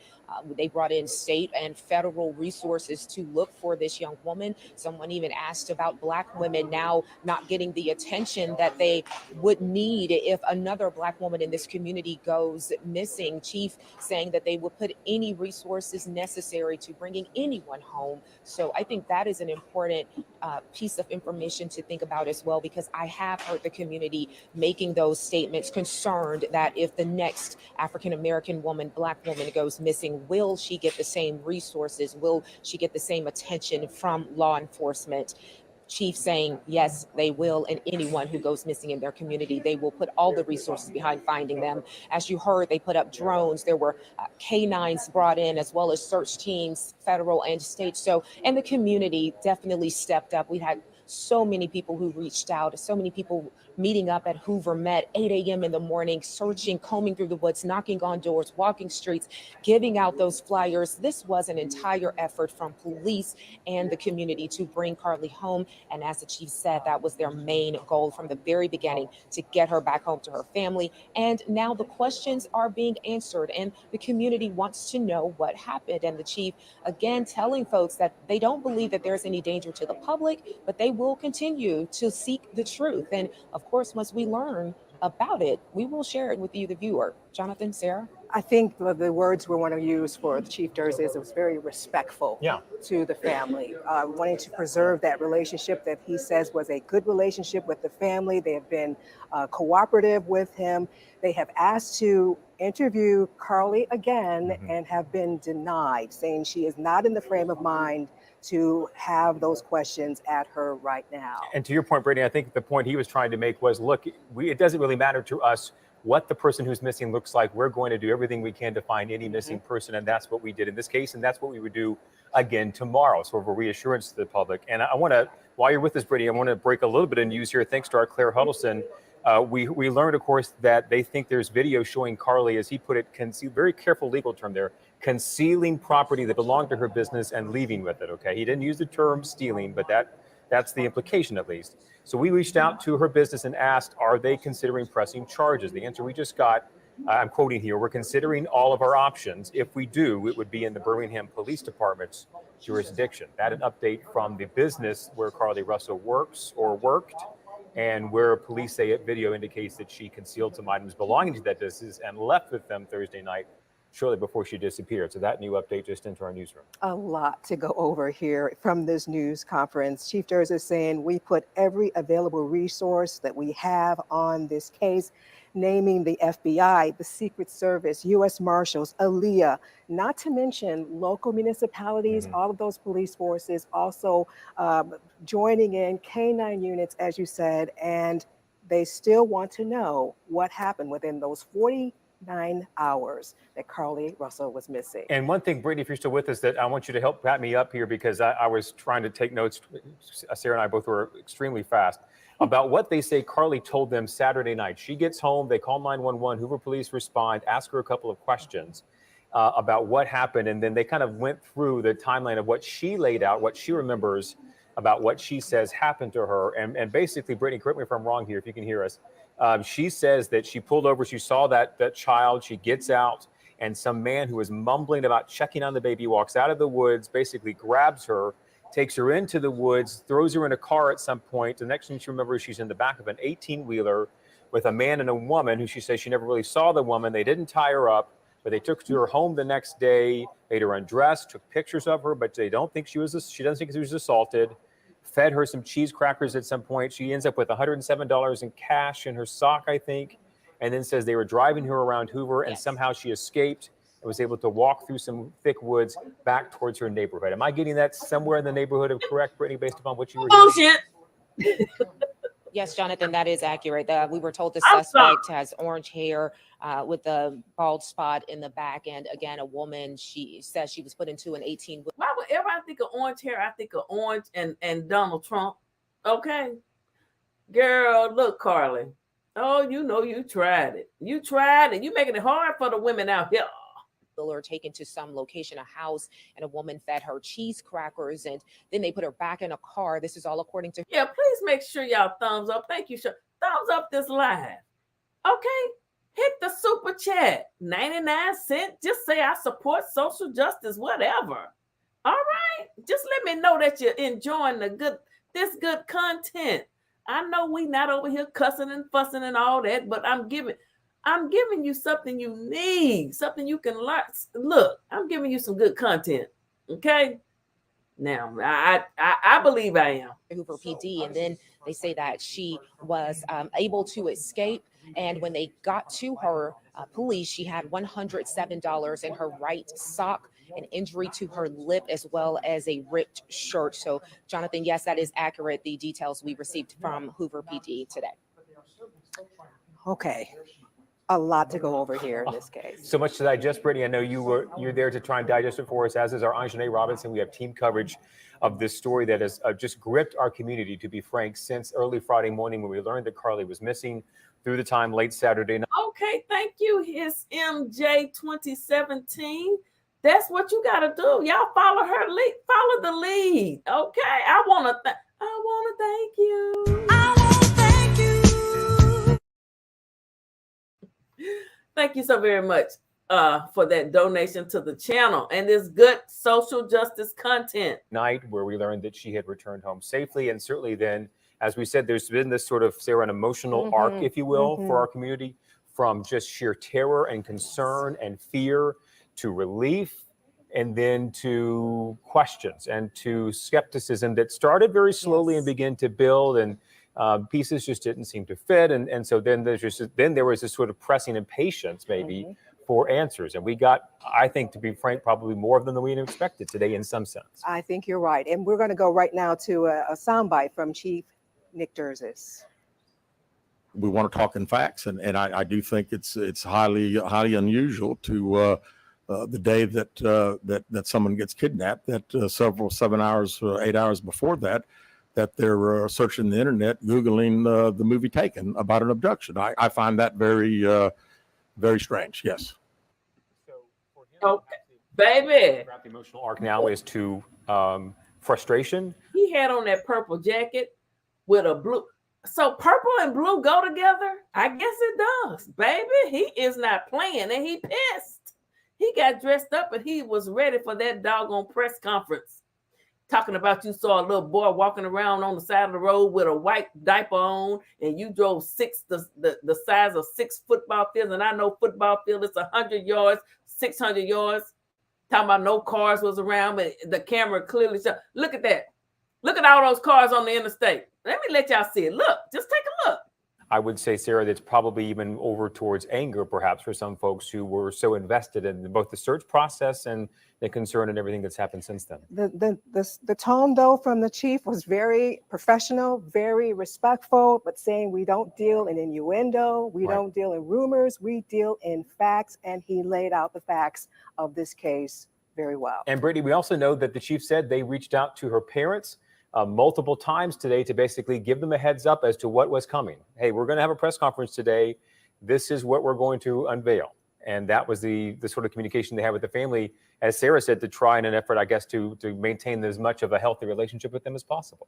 They brought in state and federal resources to look for this young woman. Someone even asked about Black women now not getting the attention that they would need if another Black woman in this community goes missing. Chief saying that they would put any resources necessary to bringing anyone home. So I think that is an important piece of information to think about as well, because I have heard the community making those statements, concerned that if the next African-American woman, Black woman goes missing, will she get the same resources? Will she get the same attention from law enforcement? Chief saying, yes, they will. And anyone who goes missing in their community, they will put all the resources behind finding them. As you heard, they put up drones. There were canines brought in, as well as search teams, federal and state. So, and the community definitely stepped up. We had so many people who reached out, so many people meeting up at Hoover Met, 8 a.m. in the morning, searching, combing through the woods, knocking on doors, walking streets, giving out those flyers. This was an entire effort from police and the community to bring Carlee home. And as the chief said, that was their main goal from the very beginning, to get her back home to her family. And now the questions are being answered and the community wants to know what happened. And the chief, again, telling folks that they don't believe that there's any danger to the public, but they will continue to seek the truth. And of course, once we learn about it, we will share it with you, the viewer. Jonathan, Sarah? I think the words we want to use for the Chief Durst is it was very respectful to the family, wanting to preserve that relationship that he says was a good relationship with the family. They have been cooperative with him. They have asked to interview Carlee again and have been denied, saying she is not in the frame of mind to have those questions at her right now. And to your point, Brittany, I think the point he was trying to make was, look, it doesn't really matter to us what the person who's missing looks like. We're going to do everything we can to find any missing person, and that's what we did in this case, and that's what we would do again tomorrow. So of a reassurance to the public. And I want to, while you're with us, Brittany, I want to break a little bit of news here. Thanks to our Claire Huddleston. We learned, of course, that they think there's video showing Carlee, as he put it, very careful legal term there, concealing property that belonged to her business and leaving with it. Okay, he didn't use the term stealing, but that's the implication at least. So we reached out to her business and asked, are they considering pressing charges? The answer we just got, I'm quoting here, we're considering all of our options. If we do, it would be in the Birmingham Police Department's jurisdiction. That an update from the business where Carlee Russell works or worked, and where police say video indicates that she concealed some items belonging to that business and left with them Thursday night, shortly before she disappeared. So that new update just into our newsroom. A lot to go over here from this news conference. Chief Durst is saying we put every available resource that we have on this case, naming the FBI, the Secret Service, U.S. Marshals, ALEA, not to mention local municipalities, all of those police forces also joining in, K-9 units, as you said, and they still want to know what happened within those 49 hours that Carlee Russell was missing. And one thing, Brittany, if you're still with us, that I want you to help pat me up here, because I was trying to take notes. Sarah and I both were extremely fast about what they say Carlee told them Saturday night. She gets home, they call 911, Hoover police respond, ask her a couple of questions about what happened. And then they kind of went through the timeline of what she laid out, what she remembers about what she says happened to her. And basically, Brittany, correct me if I'm wrong here, if you can hear us. She says that she pulled over, she saw that child, she gets out, and some man who was mumbling about checking on the baby walks out of the woods, basically grabs her, takes her into the woods, throws her in a car at some point. The next thing she remembers, she's in the back of an 18-wheeler with a man and a woman who she says she never really saw the woman. They didn't tie her up, but they took her to her home the next day, made her undress, took pictures of her, but she doesn't think she was assaulted. Fed her some cheese crackers at some point. She ends up with $107 in cash in her sock, I think, and then says they were driving her around Hoover, and somehow she escaped and was able to walk through some thick woods back towards her neighborhood. Am I getting that somewhere in the neighborhood of correct, Brittany, based upon what you were hearing? Bullshit. Yes, Jonathan, that is accurate. We were told the suspect has orange hair with a bald spot in the back. And again, a woman, she says she was put into an 18. Why would everybody think of orange hair? I think of orange and Donald Trump. Okay. Girl, look, Carlee. Oh, you know you tried it. You tried it. You making it hard for the women out here. Or taken to some location, a house, and a woman fed her cheese crackers, and then they put her back in a car. This is all according to. Yeah, please make sure y'all thumbs up. Thank you, sir. Thumbs up this live. Okay, hit the super chat, 99 cents. Just say I support social justice, whatever. All right, just let me know that you're enjoying this good content. I know we not over here cussing and fussing and all that, but I'm giving you something you need, something you can learn. Look, I'm giving you some good content. Okay. Now, I believe I am. Hoover PD, and then they say that she was able to escape. And when they got to her, police, she had $107 in her right sock, an injury to her lip, as well as a ripped shirt. So, Jonathan, yes, that is accurate. The details we received from Hoover PD today. Okay. A lot to go over here in this case. So much to digest, Brittany. I know you're there to try and digest it for us, as is our Anjanae Robinson. We have team coverage of this story that has just gripped our community, to be frank, since early Friday morning when we learned that Carlee was missing, through the time late Saturday night. Okay, thank you. It's MJ 2017. That's what you got to do. Y'all follow her lead. Follow the lead. Okay, I want to thank you. Thank you so very much for that donation to the channel and this good social justice content. Night where we learned that she had returned home safely. And certainly then, as we said, there's been this sort of, Sarah, an emotional arc, if you will, for our community from just sheer terror and concern and fear to relief, and then to questions and to skepticism that started very slowly and began to build, and pieces just didn't seem to fit. And so then there was this sort of pressing impatience maybe for answers. And we got, I think, to be frank, probably more than we expected today in some sense. I think you're right. And we're going to go right now to a soundbite from Chief Nick Durzis. We want to talk in facts, and I do think it's highly unusual to the day that someone gets kidnapped, that 7 hours, 8 hours before that they're searching the internet, Googling the movie Taken about an abduction. I find that very very strange. Yes. So for him, Oh, baby, the emotional arc now is to frustration. he had on that purple jacket with a blue. So purple and blue go together? I guess it does, baby. He is not playing, and he pissed. He got dressed up, and he was ready for that doggone press conference. Talking about you saw a little boy walking around on the side of the road with a white diaper on, and you drove the size of 6 football fields, and I know football field is 100 yards, 600 yards. Talking about no cars was around, but the camera clearly showed. Look at that. Look at all those cars on the interstate. Let me let y'all see it. Look, just take a look. I would say, Sarah, that's probably even over towards anger, perhaps, for some folks who were so invested in both the search process and the concern and everything that's happened since then. The tone, though, from the chief was very professional, very respectful, but saying we don't deal in innuendo, we don't deal in rumors, we deal in facts, and he laid out the facts of this case very well. And Brittany, we also know that the chief said they reached out to her parents multiple times today to basically give them a heads up as to what was coming. Hey, we're going to have a press conference today. This is what we're going to unveil. And that was the sort of communication they had with the family, as Sarah said, to try in an effort, I guess, to maintain as much of a healthy relationship with them as possible.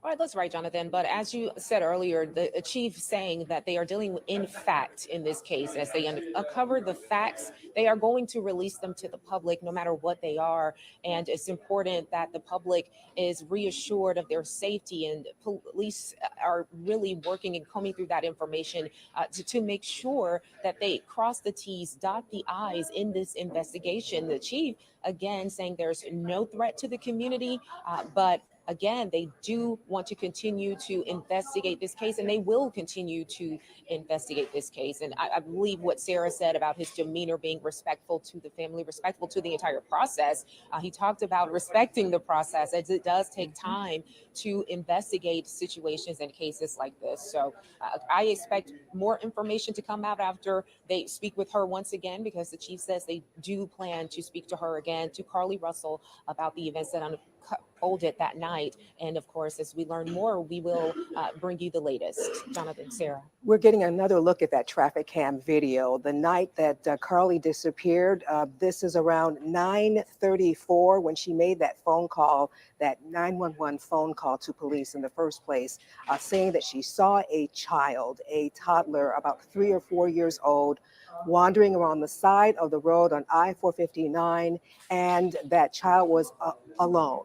All right, that's right, Jonathan. But as you said earlier, the chief saying that they are dealing in fact in this case. As they uncover the facts, they are going to release them to the public, no matter what they are. And it's important that the public is reassured of their safety, and police are really working and combing through that information to make sure that they cross the T's, dot the I's in this investigation. The chief, again, saying there's no threat to the community, but again, they do want to continue to investigate this case, and they will continue to investigate this case. And I believe what Sarah said about his demeanor being respectful to the family, respectful to the entire process. He talked about respecting the process, as it does take time to investigate situations and cases like this. So I expect more information to come out after they speak with her once again, because the chief says they do plan to speak to her again, to Carlee Russell, about the events that unfolded that night. And of course, as we learn more, we will bring you the latest. Jonathan, Sarah. We're getting another look at that traffic cam video. The night that Carlee disappeared, this is around 9:34 when she made that phone call, that 911 phone call to police in the first place, saying that she saw a child, a toddler about 3 or 4 years old, wandering around the side of the road on I-459, and that child was alone.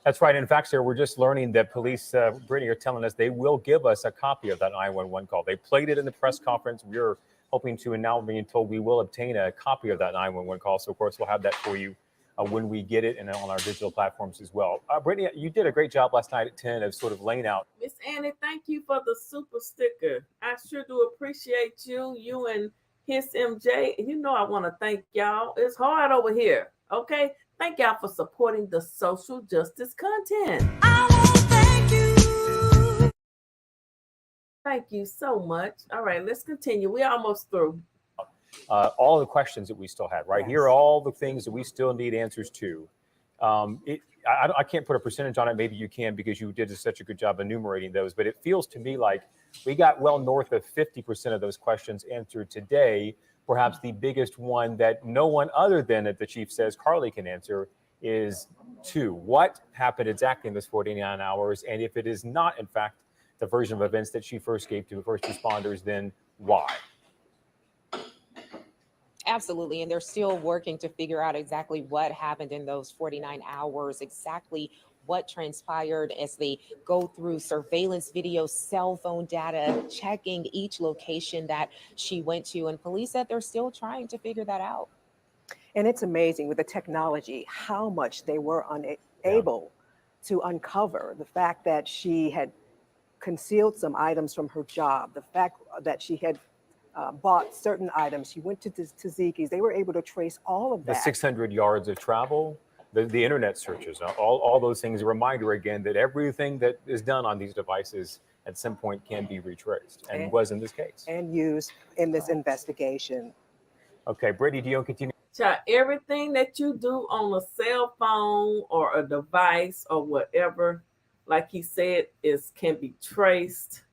That's right. In fact, Sarah, we're just learning that police, Brittany, are telling us they will give us a copy of that 911 call. They played it in the press conference. We're hoping to, and now being told we will obtain a copy of that 911 call. So, of course, we'll have that for you when we get it, and on our digital platforms as well. Brittany, you did a great job last night at 10 of sort of laying out. Miss Annie, thank you for the super sticker. I sure do appreciate you and His MJ. You know I want to thank y'all. It's hard over here, okay? Thank y'all for supporting the social justice content. I want to thank you. Thank you so much. All right, let's continue. We're almost through. All the questions that we still had, right? Here are all the things that we still need answers to. I can't put a percentage on it. Maybe you can, because you did such a good job enumerating those. But it feels to me like we got well north of 50% of those questions answered today. Perhaps the biggest one that no one other than, the chief says, Carlee can answer is 2. What happened exactly in those 49 hours? And if it is not, in fact, the version of events that she first gave to first responders, then why? Absolutely. And they're still working to figure out exactly what happened in those 49 hours, exactly what transpired as they go through surveillance video, cell phone data, checking each location that she went to. And police said they're still trying to figure that out. And it's amazing with the technology, how much they were unable to uncover. The fact that she had concealed some items from her job, the fact that she had bought certain items, she went to Tzatziki's, they were able to trace all of that. The 600 yards of travel, the internet searches, all those things. A reminder again that everything that is done on these devices at some point can be retraced, and was in this case. And used in this investigation. Okay, Brady, do you continue? Child, everything that you do on a cell phone or a device or whatever, like he said, can be traced.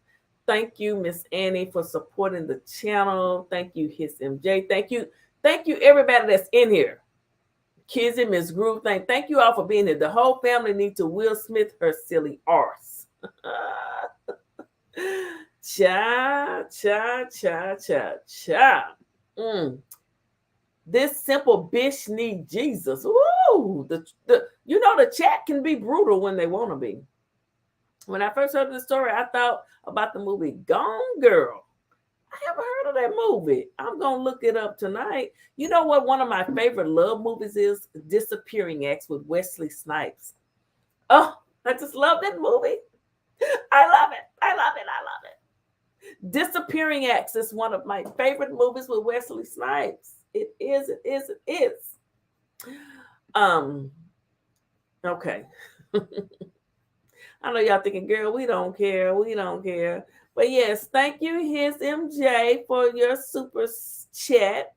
Thank you, Miss Annie, for supporting the channel. Thank you, His MJ. Thank you, everybody that's in here. Kizzy, Miss Groove, thank you all for being here. The whole family needs to Will Smith her silly arse. Cha. This simple bitch need Jesus. Ooh, the chat can be brutal when they want to be. When I first heard the story, I thought about the movie Gone Girl. I haven't heard of that movie. I'm going to look it up tonight. You know what one of my favorite love movies is? Disappearing Acts with Wesley Snipes. Oh, I just love that movie. I love it. Disappearing Acts is one of my favorite movies with Wesley Snipes. It is. Okay. I know y'all thinking, girl, we don't care. But yes, thank you, His MJ, for your super chat.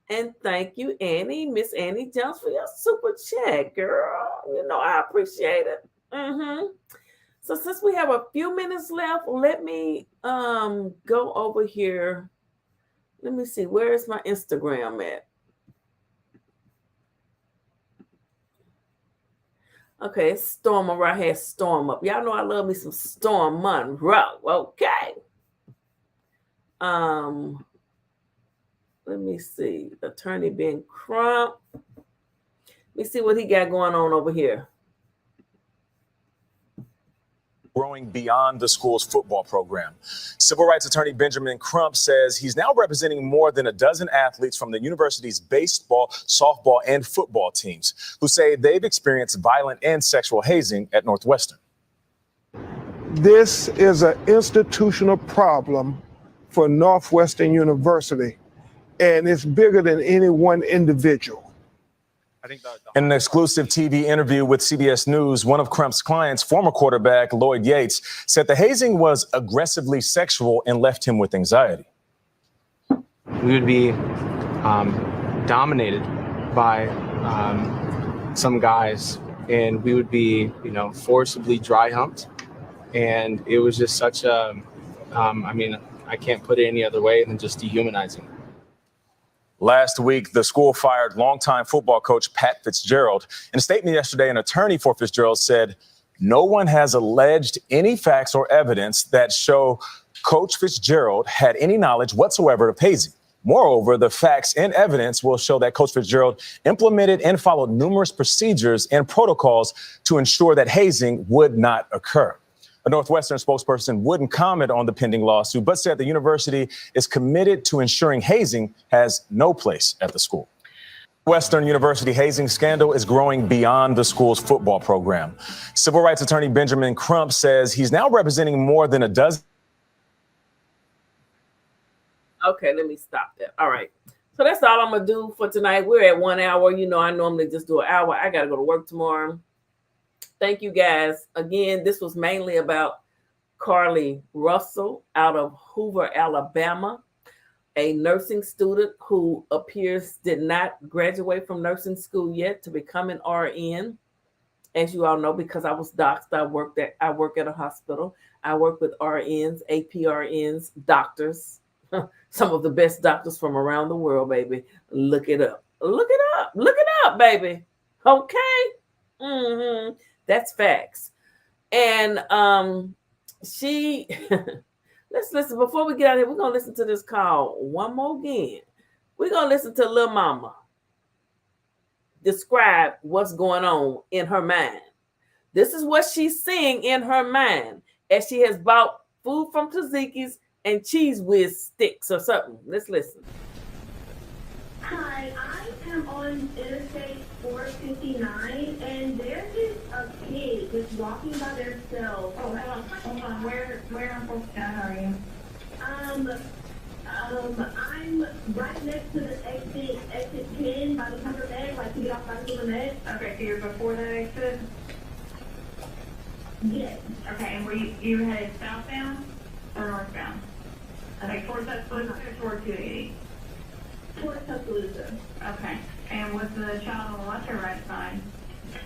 And thank you, Annie, Miss Annie Jones, for your super chat, girl. You know, I appreciate it. So since we have a few minutes left, let me go over here. Let me see, where's my Instagram at? Okay, it's Storm right here. Storm up. Y'all know I love me some Storm Monroe. Okay. Let me see. Attorney Ben Crump. Let me see what he got going on over here. Growing beyond the school's football program. Civil rights attorney Benjamin Crump says he's now representing more than a dozen athletes from the university's baseball, softball, and football teams who say they've experienced violent and sexual hazing at Northwestern. This is an institutional problem for Northwestern University, and it's bigger than any one individual. In an exclusive TV interview with CBS News, one of Crump's clients, former quarterback Lloyd Yates, said the hazing was aggressively sexual and left him with anxiety. We would be dominated by some guys, and we would be, forcibly dry humped. And it was just such a, I can't put it any other way than just dehumanizing. Last week, the school fired longtime football coach Pat Fitzgerald. In a statement yesterday, an attorney for Fitzgerald said, "No one has alleged any facts or evidence that show Coach Fitzgerald had any knowledge whatsoever of hazing. Moreover, the facts and evidence will show that Coach Fitzgerald implemented and followed numerous procedures and protocols to ensure that hazing would not occur." A Northwestern spokesperson wouldn't comment on the pending lawsuit, but said the university is committed to ensuring hazing has no place at the school. Western University hazing scandal is growing beyond the school's football program. Civil rights attorney Benjamin Crump says he's now representing more than a dozen. Okay, let me stop there. All right. So that's all I'm going to do for tonight. We're at 1 hour. I normally just do an hour. I got to go to work tomorrow. Thank you, guys. Again, this was mainly about Carlee Russell out of Hoover, Alabama, a nursing student who appears did not graduate from nursing school yet to become an RN. As you all know, because I was doxxed, I work at a hospital. I work with RNs, APRNs, doctors, some of the best doctors from around the world, baby. Look it up. Look it up. Look it up, baby. Okay? That's facts. And she, let's listen. Before we get out of here, we're going to listen to this call one more again. We're going to listen to Lil Mama describe what's going on in her mind. This is what she's seeing in her mind as she has bought food from Taziki's and cheese whiz sticks or something. Let's listen. Hi, I am on Interstate 459, and there is a kid just walking by themselves. Oh, hold on. Where on 459 are you? I'm right next to the exit 10 by the Hoover Med, like to get off by the Hoover Med. Okay, so you're before that exit? Yes. Okay, and were you headed southbound or northbound? Like towards Tuscaloosa or toward 280? Towards Tuscaloosa. Okay. And was the child on the left or right side?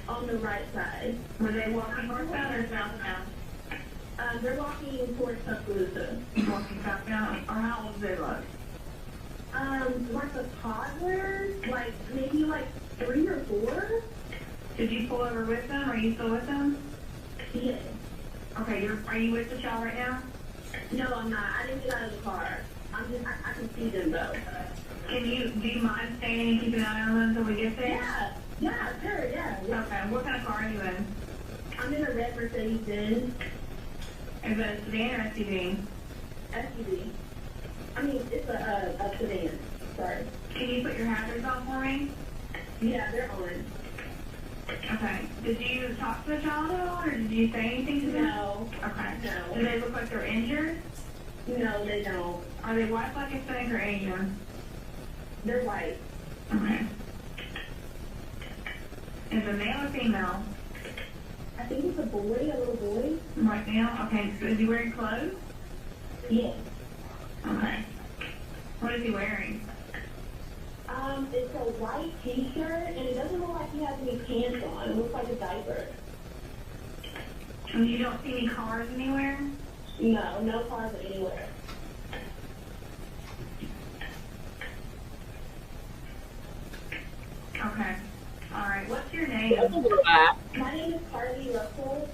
On the right side. Were they walking northbound or southbound? They're walking towards Tuscaloosa. Walking southbound? Or how old do they look? Like a toddler, like maybe like 3 or 4. Did you pull over with them? Are you still with them? Yes. Okay, are you with the child right now? No, I'm not. I didn't get out of the car. I can see them though. Do you mind staying and keeping an eye on them until we get there? Yeah, sure, yeah. Okay, what kind of car are you in? I'm in a red Mercedes-Benz. Is it a sedan or SUV? SUV. I mean, it's a sedan. Sorry. Can you put your hazards on for me? Yeah, they're on. Okay. Did you talk to the child at all, or did you say anything to them? No. Okay. No. Do they look like they're injured? No, they don't. Are they white, black, Hispanic, or Asian? They're white. Okay. Is it male or female? I think it's a boy, a little boy. White male? Okay. So is he wearing clothes? Yes. Okay. What is he wearing? It's a white t-shirt, and it doesn't look like he has any pants on. It looks like a diaper. And you don't see any cars anywhere? No, no cars anywhere. Okay. All right. What's your name? My name is Carlee Russell.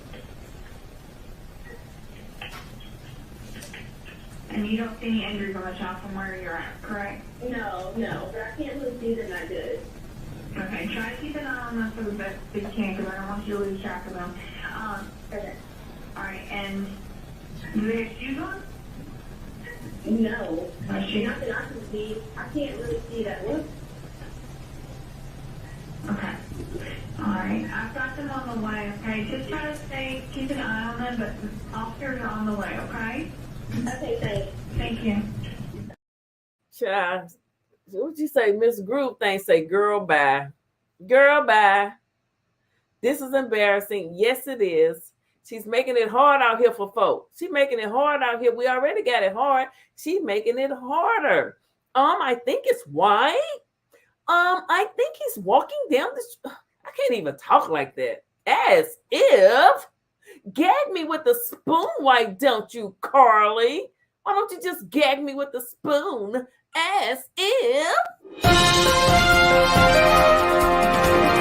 And you don't see any injuries on the child from where you're at, correct? No, but I can't really see them that good. Okay, try to keep an eye on them for the best that you can, because I don't want you to lose track of them. Okay. All right, and do they have shoes on? No. No shoes? Not that I can see. I can't really see that look. Okay. All right, I've got them on the way, okay? Just try to keep an eye on them, but the officers are on the way, okay? Okay, thanks. Thank you. Child, what would you say? Miss Groove thing say, girl, bye. Girl, bye. This is embarrassing. Yes, it is. She's making it hard out here for folks. She's making it hard out here. We already got it hard. She's making it harder. I think it's white. I think he's walking down the I can't even talk like that. As if. Gag me with the spoon, why don't you, Carlee? Why don't you just gag me with the spoon? As if.